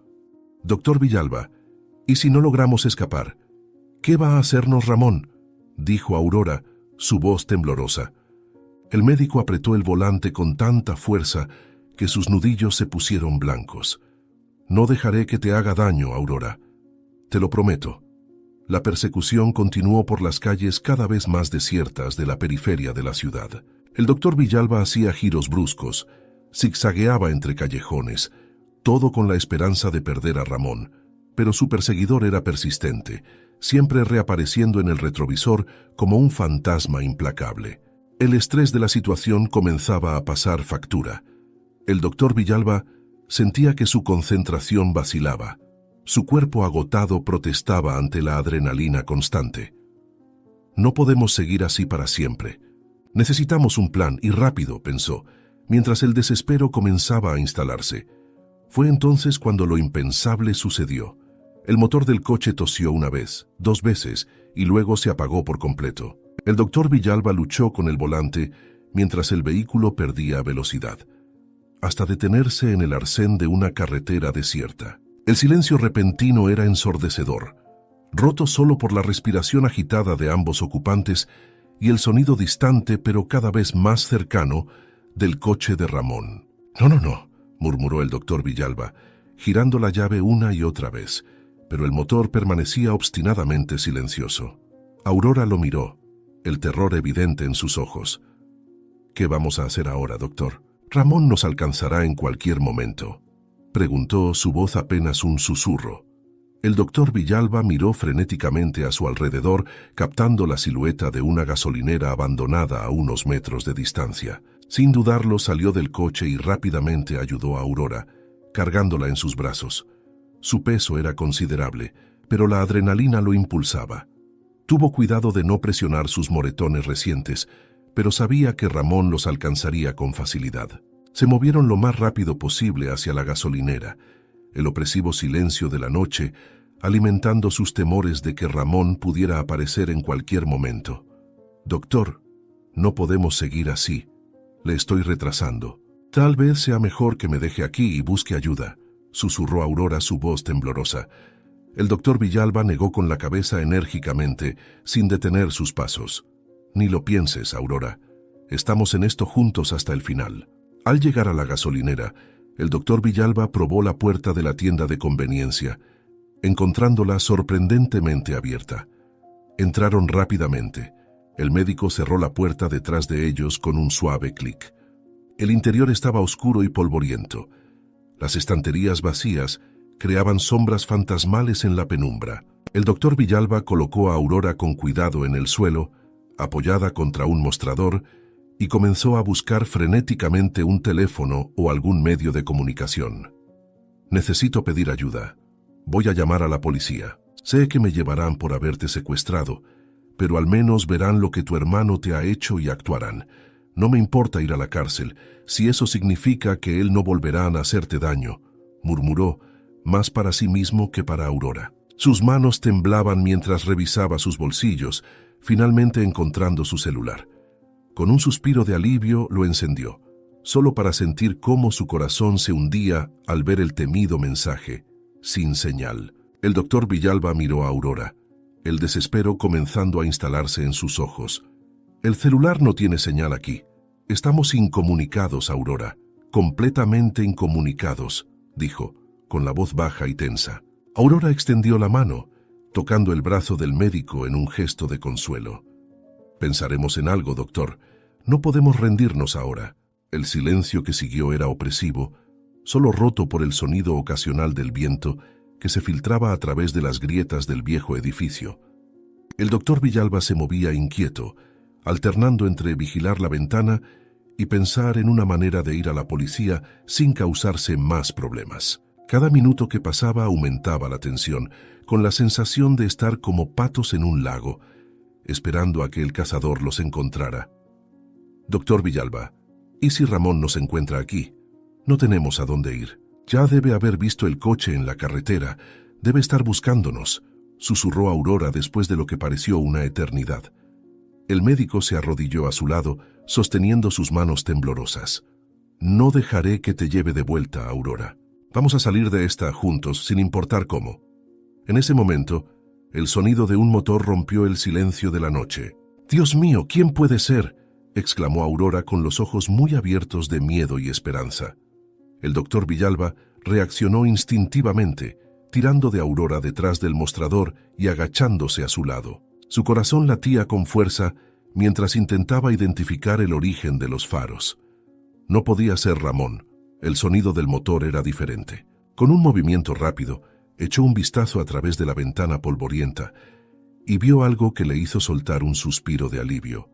«Doctor Villalba, ¿y si no logramos escapar? ¿Qué va a hacernos Ramón?», dijo Aurora, su voz temblorosa. El médico apretó el volante con tanta fuerza que sus nudillos se pusieron blancos. «No dejaré que te haga daño, Aurora. Te lo prometo». La persecución continuó por las calles cada vez más desiertas de la periferia de la ciudad. El doctor Villalba hacía giros bruscos, zigzagueaba entre callejones, todo con la esperanza de perder a Ramón, pero su perseguidor era persistente, siempre reapareciendo en el retrovisor como un fantasma implacable. El estrés de la situación comenzaba a pasar factura. El doctor Villalba sentía que su concentración vacilaba. Su cuerpo agotado protestaba ante la adrenalina constante. «No podemos seguir así para siempre. Necesitamos un plan, y rápido», pensó, mientras el desespero comenzaba a instalarse. Fue entonces cuando lo impensable sucedió. El motor del coche tosió una vez, 2 veces, y luego se apagó por completo. El doctor Villalba luchó con el volante mientras el vehículo perdía velocidad, hasta detenerse en el arcén de una carretera desierta. El silencio repentino era ensordecedor, roto solo por la respiración agitada de ambos ocupantes y el sonido distante pero cada vez más cercano del coche de Ramón. No, murmuró el doctor Villalba, girando la llave una y otra vez, pero el motor permanecía obstinadamente silencioso. Aurora lo miró, el terror evidente en sus ojos. «¿Qué vamos a hacer ahora, doctor? Ramón nos alcanzará en cualquier momento», preguntó, su voz apenas un susurro. El doctor Villalba miró frenéticamente a su alrededor, captando la silueta de una gasolinera abandonada a unos metros de distancia. Sin dudarlo, salió del coche y rápidamente ayudó a Aurora, cargándola en sus brazos. Su peso era considerable, pero la adrenalina lo impulsaba. Tuvo cuidado de no presionar sus moretones recientes, pero sabía que Ramón los alcanzaría con facilidad. Se movieron lo más rápido posible hacia la gasolinera, el opresivo silencio de la noche alimentando sus temores de que Ramón pudiera aparecer en cualquier momento. Doctor, no podemos seguir así. Le estoy retrasando. Tal vez sea mejor que me deje aquí y busque ayuda, susurró Aurora, su voz temblorosa. El doctor Villalba negó con la cabeza enérgicamente, sin detener sus pasos. Ni lo pienses, Aurora. Estamos en esto juntos hasta el final. Al llegar a la gasolinera, el doctor Villalba probó la puerta de la tienda de conveniencia, encontrándola sorprendentemente abierta. Entraron rápidamente. El médico cerró la puerta detrás de ellos con un suave clic. El interior estaba oscuro y polvoriento. Las estanterías vacías creaban sombras fantasmales en la penumbra. El doctor Villalba colocó a Aurora con cuidado en el suelo, apoyada contra un mostrador, y comenzó a buscar frenéticamente un teléfono o algún medio de comunicación. Necesito pedir ayuda. Voy a llamar a la policía. Sé que me llevarán por haberte secuestrado, pero al menos verán lo que tu hermano te ha hecho y actuarán. No me importa ir a la cárcel, si eso significa que él no volverá a hacerte daño, murmuró, más para sí mismo que para Aurora. Sus manos temblaban mientras revisaba sus bolsillos, finalmente encontrando su celular. Con un suspiro de alivio lo encendió, solo para sentir cómo su corazón se hundía al ver el temido mensaje, sin señal. El doctor Villalba miró a Aurora, el desespero comenzando a instalarse en sus ojos. El celular no tiene señal aquí. Estamos incomunicados, Aurora, completamente incomunicados, dijo, con la voz baja y tensa. Aurora extendió la mano, tocando el brazo del médico en un gesto de consuelo. Pensaremos en algo, doctor. No podemos rendirnos ahora. El silencio que siguió era opresivo, solo roto por el sonido ocasional del viento que se filtraba a través de las grietas del viejo edificio. El doctor Villalba se movía inquieto, alternando entre vigilar la ventana y pensar en una manera de ir a la policía sin causarse más problemas. Cada minuto que pasaba aumentaba la tensión, con la sensación de estar como patos en un lago, esperando a que el cazador los encontrara. Doctor Villalba, ¿y si Ramón nos encuentra aquí? No tenemos a dónde ir. Ya debe haber visto el coche en la carretera. Debe estar buscándonos, susurró Aurora después de lo que pareció una eternidad. El médico se arrodilló a su lado, sosteniendo sus manos temblorosas. No dejaré que te lleve de vuelta, Aurora. Vamos a salir de esta juntos, sin importar cómo. En ese momento, el sonido de un motor rompió el silencio de la noche. «Dios mío, ¿quién puede ser?», exclamó Aurora con los ojos muy abiertos de miedo y esperanza. El doctor Villalba reaccionó instintivamente, tirando de Aurora detrás del mostrador y agachándose a su lado. Su corazón latía con fuerza mientras intentaba identificar el origen de los faros. No podía ser Ramón. El sonido del motor era diferente. Con un movimiento rápido, echó un vistazo a través de la ventana polvorienta y vio algo que le hizo soltar un suspiro de alivio.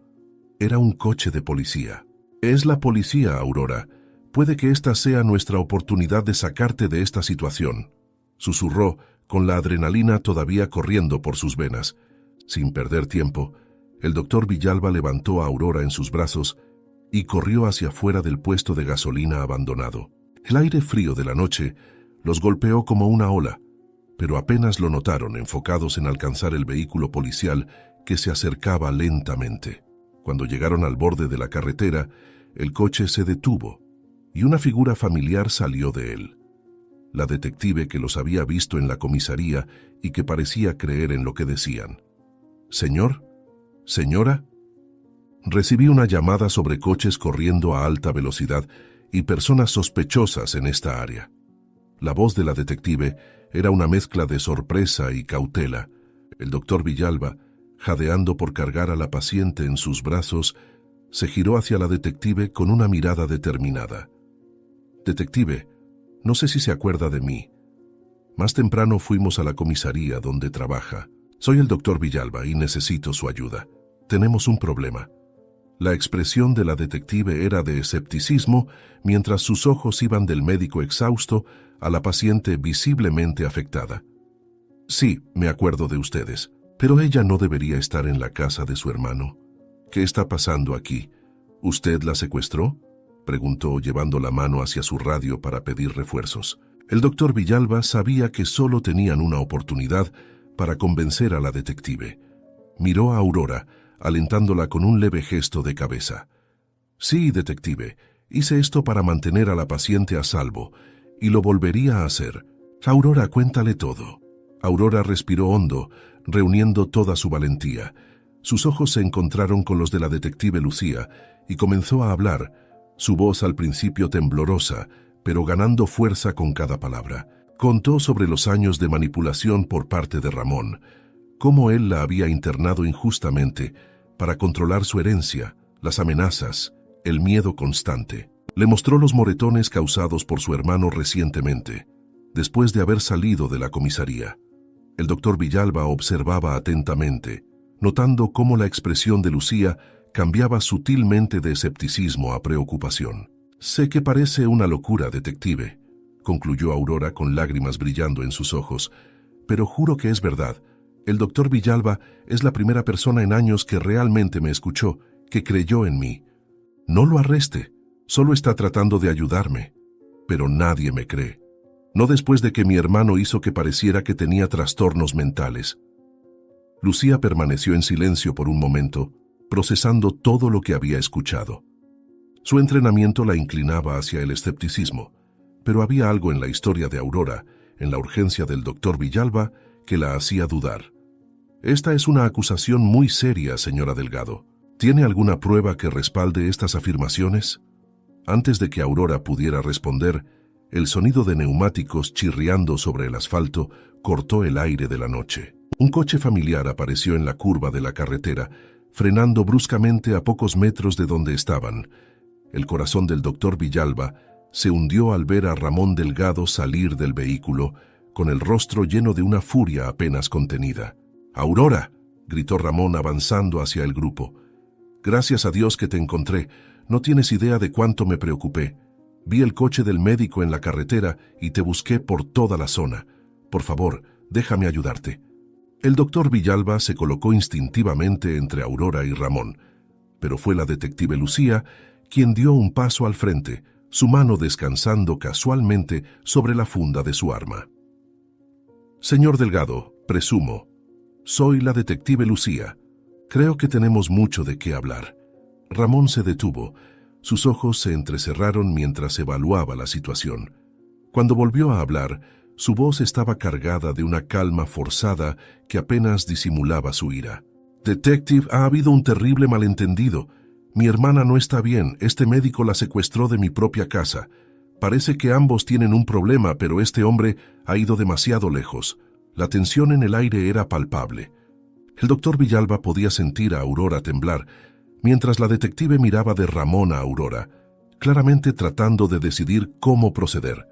Era un coche de policía. «Es la policía, Aurora. Puede que esta sea nuestra oportunidad de sacarte de esta situación», susurró, con la adrenalina todavía corriendo por sus venas. Sin perder tiempo, el doctor Villalba levantó a Aurora en sus brazos y corrió hacia afuera del puesto de gasolina abandonado. El aire frío de la noche los golpeó como una ola, pero apenas lo notaron, enfocados en alcanzar el vehículo policial que se acercaba lentamente. Cuando llegaron al borde de la carretera, el coche se detuvo y una figura familiar salió de él. La detective que los había visto en la comisaría y que parecía creer en lo que decían. «¿Señor? ¿Señora?» Recibí una llamada sobre coches corriendo a alta velocidad y personas sospechosas en esta área. La voz de la detective era una mezcla de sorpresa y cautela. El doctor Villalba, jadeando por cargar a la paciente en sus brazos, se giró hacia la detective con una mirada determinada. «Detective, no sé si se acuerda de mí. Más temprano fuimos a la comisaría donde trabaja. Soy el doctor Villalba y necesito su ayuda. Tenemos un problema». La expresión de la detective era de escepticismo, mientras sus ojos iban del médico exhausto a la paciente visiblemente afectada. «Sí, me acuerdo de ustedes, pero ella no debería estar en la casa de su hermano. ¿Qué está pasando aquí? ¿Usted la secuestró?», preguntó, llevando la mano hacia su radio para pedir refuerzos. El doctor Villalba sabía que solo tenían una oportunidad para convencer a la detective. Miró a Aurora, alentándola con un leve gesto de cabeza. Sí, detective, hice esto para mantener a la paciente a salvo, y lo volvería a hacer. Aurora, cuéntale todo. Aurora respiró hondo, reuniendo toda su valentía. Sus ojos se encontraron con los de la detective Lucía, y comenzó a hablar, su voz al principio temblorosa, pero ganando fuerza con cada palabra. Contó sobre los años de manipulación por parte de Ramón, cómo él la había internado injustamente para controlar su herencia, las amenazas, el miedo constante. Le mostró los moretones causados por su hermano recientemente, después de haber salido de la comisaría. El doctor Villalba observaba atentamente, notando cómo la expresión de Lucía cambiaba sutilmente de escepticismo a preocupación. Sé que parece una locura, detective, concluyó Aurora con lágrimas brillando en sus ojos, pero juro que es verdad. El doctor Villalba es la primera persona en años que realmente me escuchó, que creyó en mí. No lo arreste, solo está tratando de ayudarme. Pero nadie me cree. No después de que mi hermano hizo que pareciera que tenía trastornos mentales. Lucía permaneció en silencio por un momento, procesando todo lo que había escuchado. Su entrenamiento la inclinaba hacia el escepticismo, pero había algo en la historia de Aurora, en la urgencia del doctor Villalba, que la hacía dudar. Esta es una acusación muy seria, señora Delgado. ¿Tiene alguna prueba que respalde estas afirmaciones? Antes de que Aurora pudiera responder, el sonido de neumáticos chirriando sobre el asfalto cortó el aire de la noche. Un coche familiar apareció en la curva de la carretera, frenando bruscamente a pocos metros de donde estaban. El corazón del doctor Villalba se hundió al ver a Ramón Delgado salir del vehículo, con el rostro lleno de una furia apenas contenida. «¡Aurora!», gritó Ramón avanzando hacia el grupo. «Gracias a Dios que te encontré. No tienes idea de cuánto me preocupé. Vi el coche del médico en la carretera y te busqué por toda la zona. Por favor, déjame ayudarte». El doctor Villalba se colocó instintivamente entre Aurora y Ramón, pero fue la detective Lucía quien dio un paso al frente, su mano descansando casualmente sobre la funda de su arma. «Señor Delgado, presumo, soy la detective Lucía. Creo que tenemos mucho de qué hablar». Ramón se detuvo. Sus ojos se entrecerraron mientras evaluaba la situación. Cuando volvió a hablar, su voz estaba cargada de una calma forzada que apenas disimulaba su ira. «Detective, ha habido un terrible malentendido. Mi hermana no está bien. Este médico la secuestró de mi propia casa. Parece que ambos tienen un problema, pero este hombre ha ido demasiado lejos. La tensión en el aire era palpable». El doctor Villalba podía sentir a Aurora temblar, mientras la detective miraba de Ramón a Aurora, claramente tratando de decidir cómo proceder.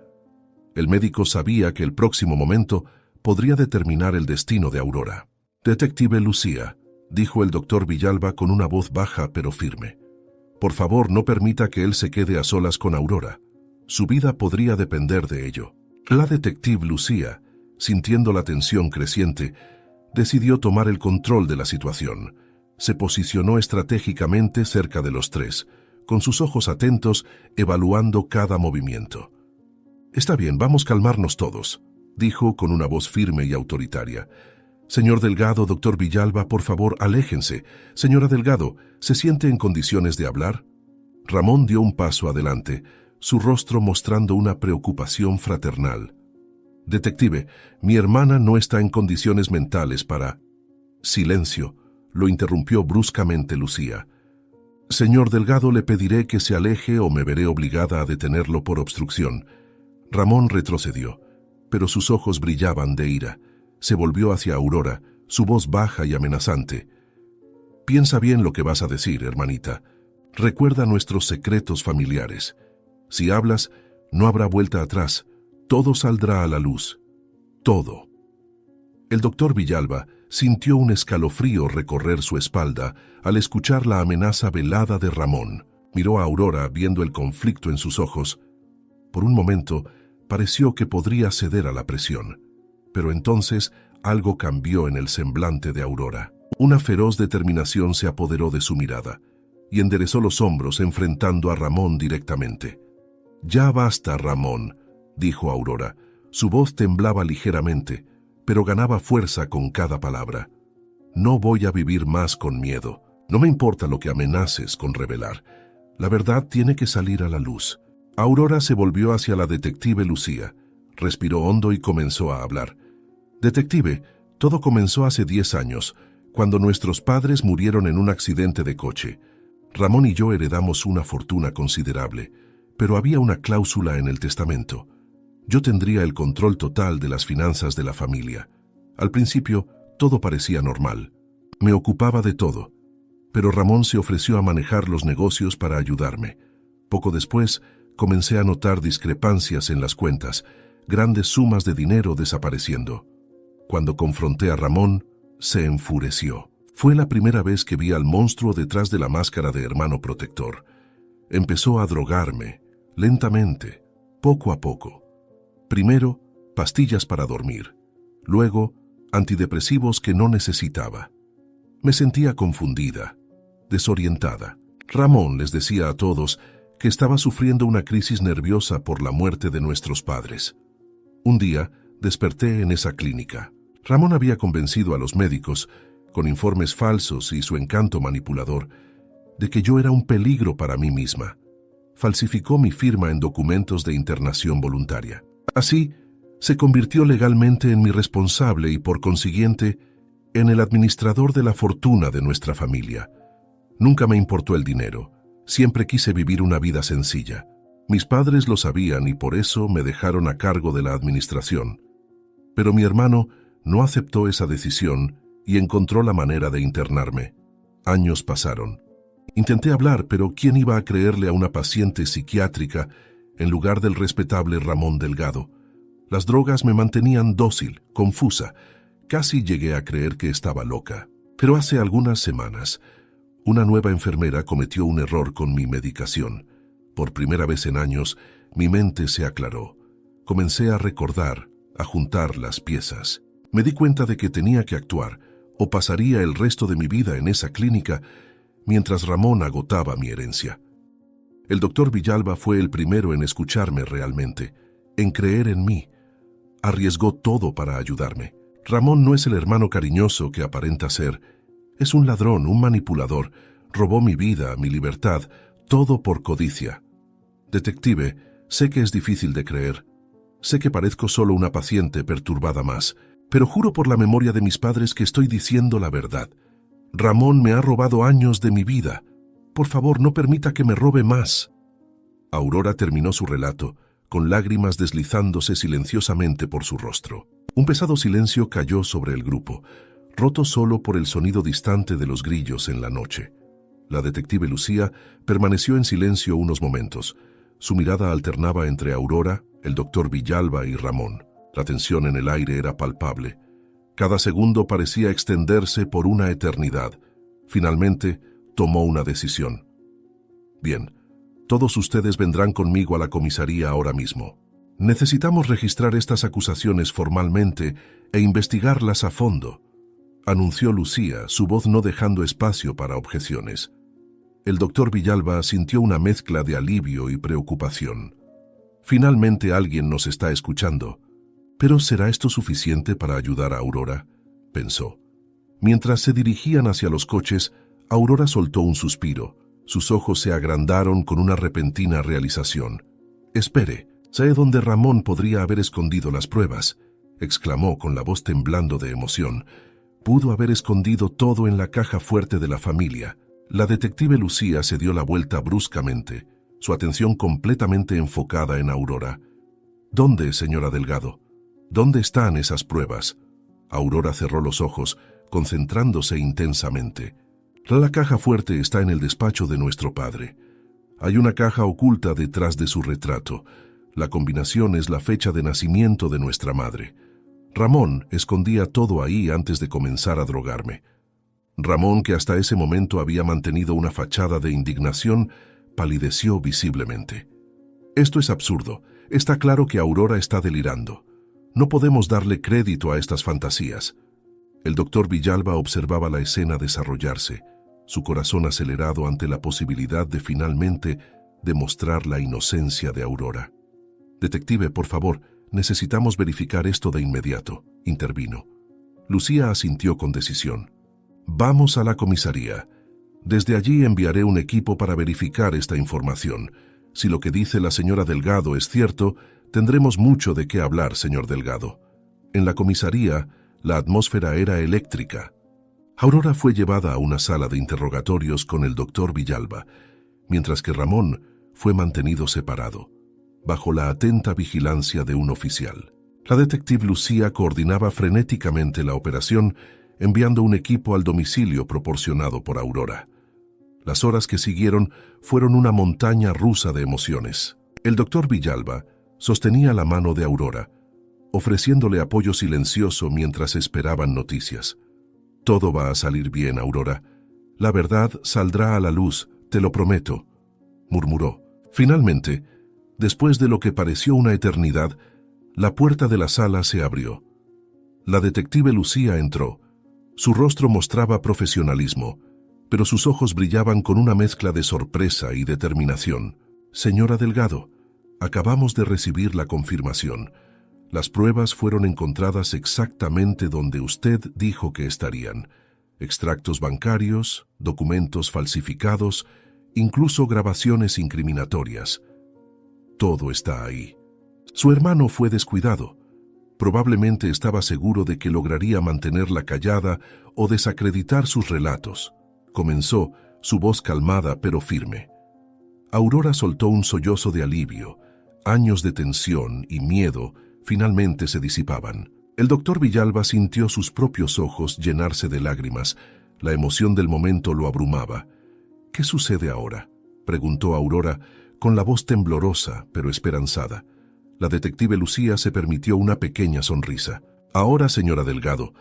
El médico sabía que el próximo momento podría determinar el destino de Aurora. «Detective Lucía», dijo el doctor Villalba con una voz baja pero firme. «Por favor, no permita que él se quede a solas con Aurora. Su vida podría depender de ello». La detective Lucía, sintiendo la tensión creciente, decidió tomar el control de la situación. Se posicionó estratégicamente cerca de los tres, con sus ojos atentos, evaluando cada movimiento. «Está bien, vamos a calmarnos todos», dijo con una voz firme y autoritaria. «Señor Delgado, doctor Villalba, por favor, aléjense. Señora Delgado, ¿se siente en condiciones de hablar?». Ramón dio un paso adelante, su rostro mostrando una preocupación fraternal. «Detective, mi hermana no está en condiciones mentales para...». «Silencio», lo interrumpió bruscamente Lucía. «Señor Delgado, le pediré que se aleje o me veré obligada a detenerlo por obstrucción». Ramón retrocedió, pero sus ojos brillaban de ira. Se volvió hacia Aurora, su voz baja y amenazante. «Piensa bien lo que vas a decir, hermanita. Recuerda nuestros secretos familiares. Si hablas, no habrá vuelta atrás. Todo saldrá a la luz. Todo». El doctor Villalba sintió un escalofrío recorrer su espalda al escuchar la amenaza velada de Ramón. Miró a Aurora viendo el conflicto en sus ojos. Por un momento, pareció que podría ceder a la presión. Pero entonces algo cambió en el semblante de Aurora. Una feroz determinación se apoderó de su mirada y enderezó los hombros enfrentando a Ramón directamente. «Ya basta, Ramón», dijo Aurora. Su voz temblaba ligeramente, pero ganaba fuerza con cada palabra. «No voy a vivir más con miedo. No me importa lo que amenaces con revelar. La verdad tiene que salir a la luz. Aurora se volvió hacia la detective Lucía, respiró hondo y comenzó a hablar. Detective, todo comenzó hace 10 años, cuando nuestros padres murieron en un accidente de coche. Ramón y yo heredamos una fortuna considerable, pero había una cláusula en el testamento. Yo tendría el control total de las finanzas de la familia. Al principio, todo parecía normal. Me ocupaba de todo, pero Ramón se ofreció a manejar los negocios para ayudarme. Poco después, comencé a notar discrepancias en las cuentas, grandes sumas de dinero desapareciendo. Cuando confronté a Ramón, se enfureció. Fue la primera vez que vi al monstruo detrás de la máscara de hermano protector. Empezó a drogarme, lentamente, poco a poco. Primero, pastillas para dormir. Luego, antidepresivos que no necesitaba. Me sentía confundida, desorientada. Ramón les decía a todos que estaba sufriendo una crisis nerviosa por la muerte de nuestros padres. Un día, desperté en esa clínica. Ramón había convencido a los médicos, con informes falsos y su encanto manipulador, de que yo era un peligro para mí misma. Falsificó mi firma en documentos de internación voluntaria. Así, se convirtió legalmente en mi responsable y, por consiguiente, en el administrador de la fortuna de nuestra familia. Nunca me importó el dinero. Siempre quise vivir una vida sencilla. Mis padres lo sabían y por eso me dejaron a cargo de la administración. Pero mi hermano no aceptó esa decisión y encontró la manera de internarme. Años pasaron. Intenté hablar, pero ¿quién iba a creerle a una paciente psiquiátrica en lugar del respetable Ramón Delgado? Las drogas me mantenían dócil, confusa. Casi llegué a creer que estaba loca. Pero hace algunas semanas, una nueva enfermera cometió un error con mi medicación. Por primera vez en años, mi mente se aclaró. Comencé a recordar, a juntar las piezas. Me di cuenta de que tenía que actuar, o pasaría el resto de mi vida en esa clínica, mientras Ramón agotaba mi herencia. El doctor Villalba fue el primero en escucharme realmente, en creer en mí. Arriesgó todo para ayudarme. Ramón no es el hermano cariñoso que aparenta ser. Es un ladrón, un manipulador. Robó mi vida, mi libertad, todo por codicia. Detective, sé que es difícil de creer. Sé que parezco solo una paciente perturbada más, pero juro por la memoria de mis padres que estoy diciendo la verdad. Ramón me ha robado años de mi vida. Por favor, no permita que me robe más. Aurora terminó su relato, con lágrimas deslizándose silenciosamente por su rostro. Un pesado silencio cayó sobre el grupo, roto solo por el sonido distante de los grillos en la noche. La detective Lucía permaneció en silencio unos momentos. Su mirada alternaba entre Aurora, el doctor Villalba y Ramón. La tensión en el aire era palpable. Cada segundo parecía extenderse por una eternidad. Finalmente, tomó una decisión. Bien, todos ustedes vendrán conmigo a la comisaría ahora mismo. Necesitamos registrar estas acusaciones formalmente e investigarlas a fondo, anunció Lucía, su voz no dejando espacio para objeciones. El doctor Villalba sintió una mezcla de alivio y preocupación. Finalmente alguien nos está escuchando. ¿Pero será esto suficiente para ayudar a Aurora?, pensó. Mientras se dirigían hacia los coches, Aurora soltó un suspiro. Sus ojos se agrandaron con una repentina realización. «Espere, sé dónde Ramón podría haber escondido las pruebas», exclamó con la voz temblando de emoción. «Pudo haber escondido todo en la caja fuerte de la familia». La detective Lucía se dio la vuelta bruscamente, su atención completamente enfocada en Aurora. «¿Dónde, señora Delgado? ¿Dónde están esas pruebas?». Aurora cerró los ojos, concentrándose intensamente. «La caja fuerte está en el despacho de nuestro padre. Hay una caja oculta detrás de su retrato. La combinación es la fecha de nacimiento de nuestra madre. Ramón escondía todo ahí antes de comenzar a drogarme». Ramón, que hasta ese momento había mantenido una fachada de indignación, palideció visiblemente. «Esto es absurdo. Está claro que Aurora está delirando. No podemos darle crédito a estas fantasías». El doctor Villalba observaba la escena desarrollarse, su corazón acelerado ante la posibilidad de finalmente demostrar la inocencia de Aurora. «Detective, por favor, necesitamos verificar esto de inmediato», intervino. Lucía asintió con decisión. «Vamos a la comisaría. Desde allí enviaré un equipo para verificar esta información. Si lo que dice la señora Delgado es cierto, tendremos mucho de qué hablar, señor Delgado. En la comisaría, la atmósfera era eléctrica. Aurora fue llevada a una sala de interrogatorios con el doctor Villalba, mientras que Ramón fue mantenido separado, bajo la atenta vigilancia de un oficial. La detective Lucía coordinaba frenéticamente la operación, enviando un equipo al domicilio proporcionado por Aurora. Las horas que siguieron fueron una montaña rusa de emociones. El doctor Villalba sostenía la mano de Aurora, ofreciéndole apoyo silencioso mientras esperaban noticias. «Todo va a salir bien, Aurora. La verdad saldrá a la luz, te lo prometo», murmuró. Finalmente, después de lo que pareció una eternidad, la puerta de la sala se abrió. La detective Lucía entró. Su rostro mostraba profesionalismo, pero sus ojos brillaban con una mezcla de sorpresa y determinación. «Señora Delgado, acabamos de recibir la confirmación. Las pruebas fueron encontradas exactamente donde usted dijo que estarían. Extractos bancarios, documentos falsificados, incluso grabaciones incriminatorias. Todo está ahí. Su hermano fue descuidado. Probablemente estaba seguro de que lograría mantenerla callada o desacreditar sus relatos. Comenzó, su voz calmada pero firme. Aurora soltó un sollozo de alivio. Años de tensión y miedo finalmente se disipaban. El doctor Villalba sintió sus propios ojos llenarse de lágrimas. La emoción del momento lo abrumaba. «¿Qué sucede ahora?», preguntó Aurora, con la voz temblorosa pero esperanzada. La detective Lucía se permitió una pequeña sonrisa. «Ahora, señora Delgado,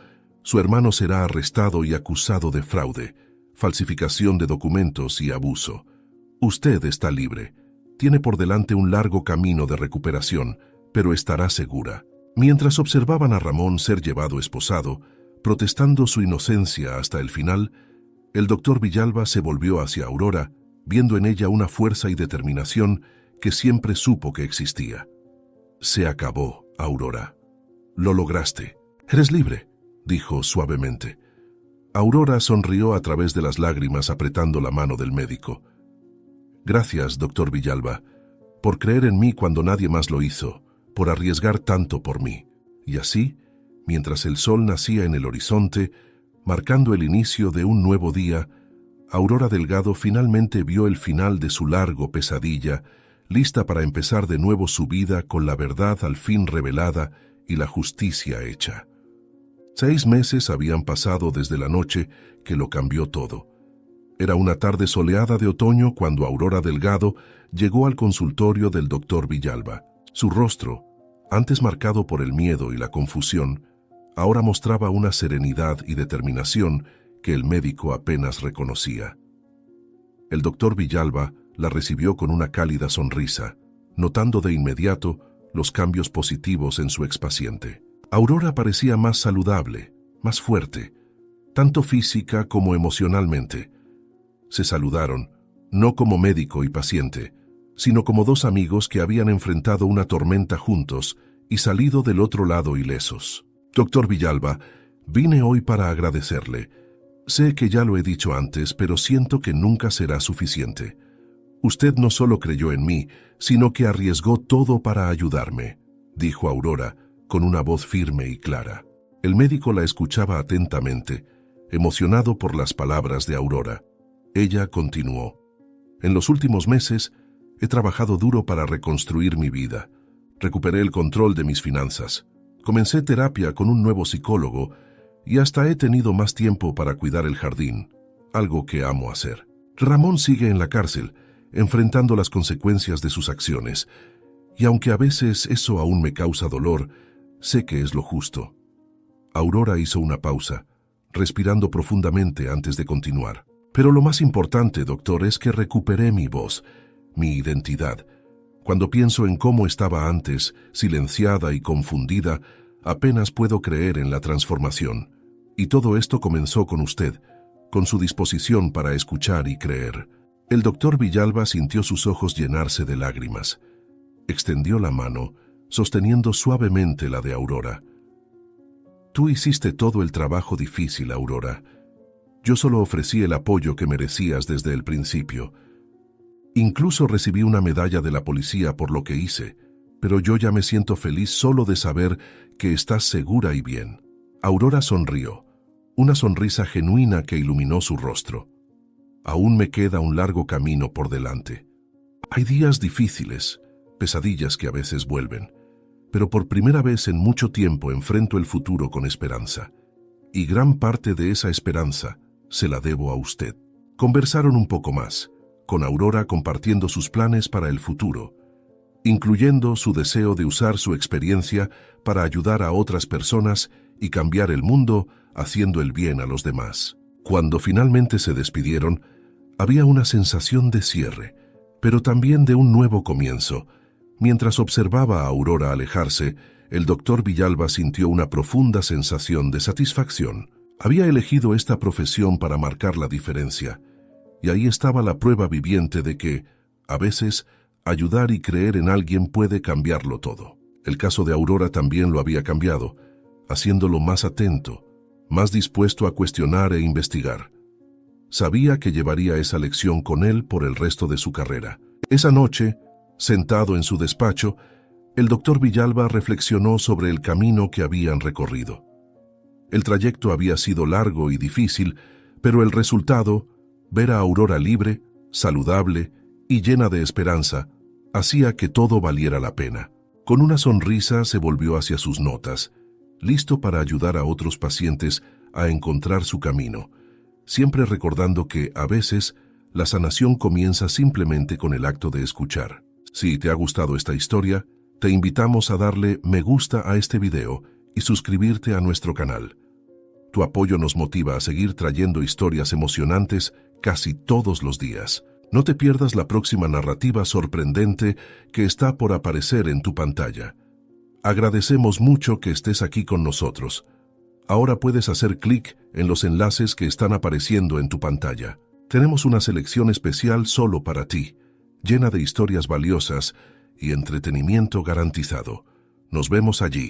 su hermano será arrestado y acusado de fraude, falsificación de documentos y abuso. Usted está libre. Tiene por delante un largo camino de recuperación, pero estará segura». Mientras observaban a Ramón ser llevado esposado, protestando su inocencia hasta el final, el doctor Villalba se volvió hacia Aurora, viendo en ella una fuerza y determinación que siempre supo que existía. «Se acabó, Aurora. Lo lograste. Eres libre», dijo suavemente. Aurora sonrió a través de las lágrimas apretando la mano del médico. «Gracias, doctor Villalba, por creer en mí cuando nadie más lo hizo, por arriesgar tanto por mí». Y así, mientras el sol nacía en el horizonte, marcando el inicio de un nuevo día, Aurora Delgado finalmente vio el final de su largo pesadilla, lista para empezar de nuevo su vida con la verdad al fin revelada y la justicia hecha. 6 meses habían pasado desde la noche que lo cambió todo. Era una tarde soleada de otoño cuando Aurora Delgado llegó al consultorio del doctor Villalba. Su rostro, antes marcado por el miedo y la confusión, ahora mostraba una serenidad y determinación que el médico apenas reconocía. El doctor Villalba la recibió con una cálida sonrisa, notando de inmediato los cambios positivos en su expaciente. Aurora parecía más saludable, más fuerte, tanto física como emocionalmente. Se saludaron, no como médico y paciente, sino como dos amigos que habían enfrentado una tormenta juntos y salido del otro lado ilesos. «Doctor Villalba, vine hoy para agradecerle. Sé que ya lo he dicho antes, pero siento que nunca será suficiente. Usted no solo creyó en mí, sino que arriesgó todo para ayudarme», dijo Aurora, con una voz firme y clara. El médico la escuchaba atentamente, emocionado por las palabras de Aurora. Ella continuó. «En los últimos meses, he trabajado duro para reconstruir mi vida. Recuperé el control de mis finanzas. Comencé terapia con un nuevo psicólogo y hasta he tenido más tiempo para cuidar el jardín, algo que amo hacer. Ramón sigue en la cárcel, enfrentando las consecuencias de sus acciones, y aunque a veces eso aún me causa dolor, sé que es lo justo». Aurora hizo una pausa, respirando profundamente antes de continuar. «Pero lo más importante, doctor, es que recuperé mi voz, mi identidad. Cuando pienso en cómo estaba antes, silenciada y confundida, apenas puedo creer en la transformación. Y todo esto comenzó con usted, con su disposición para escuchar y creer». El doctor Villalba sintió sus ojos llenarse de lágrimas. Extendió la mano, sosteniendo suavemente la de Aurora. «Tú hiciste todo el trabajo difícil, Aurora. Yo solo ofrecí el apoyo que merecías desde el principio. Incluso recibí una medalla de la policía por lo que hice, pero yo ya me siento feliz solo de saber que estás segura y bien. Aurora sonrió, una sonrisa genuina que iluminó su rostro. Aún me queda un largo camino por delante. Hay días difíciles, pesadillas que a veces vuelven, pero por primera vez en mucho tiempo enfrento el futuro con esperanza. Y gran parte de esa esperanza se la debo a usted. Conversaron un poco más, con Aurora compartiendo sus planes para el futuro, incluyendo su deseo de usar su experiencia para ayudar a otras personas y cambiar el mundo haciendo el bien a los demás. Cuando finalmente se despidieron, había una sensación de cierre, pero también de un nuevo comienzo. Mientras observaba a Aurora alejarse, el doctor Villalba sintió una profunda sensación de satisfacción. Había elegido esta profesión para marcar la diferencia, y ahí estaba la prueba viviente de que, a veces, ayudar y creer en alguien puede cambiarlo todo. El caso de Aurora también lo había cambiado, haciéndolo más atento, más dispuesto a cuestionar e investigar. Sabía que llevaría esa lección con él por el resto de su carrera. Esa noche, sentado en su despacho, el doctor Villalba reflexionó sobre el camino que habían recorrido. El trayecto había sido largo y difícil, pero el resultado, ver a Aurora libre, saludable y llena de esperanza, hacía que todo valiera la pena. Con una sonrisa se volvió hacia sus notas, listo para ayudar a otros pacientes a encontrar su camino, siempre recordando que, a veces, la sanación comienza simplemente con el acto de escuchar. Si te ha gustado esta historia, te invitamos a darle me gusta a este video y suscribirte a nuestro canal. Tu apoyo nos motiva a seguir trayendo historias emocionantes casi todos los días. No te pierdas la próxima narrativa sorprendente que está por aparecer en tu pantalla. Agradecemos mucho que estés aquí con nosotros. Ahora puedes hacer clic en los enlaces que están apareciendo en tu pantalla. Tenemos una selección especial solo para ti, llena de historias valiosas y entretenimiento garantizado. Nos vemos allí.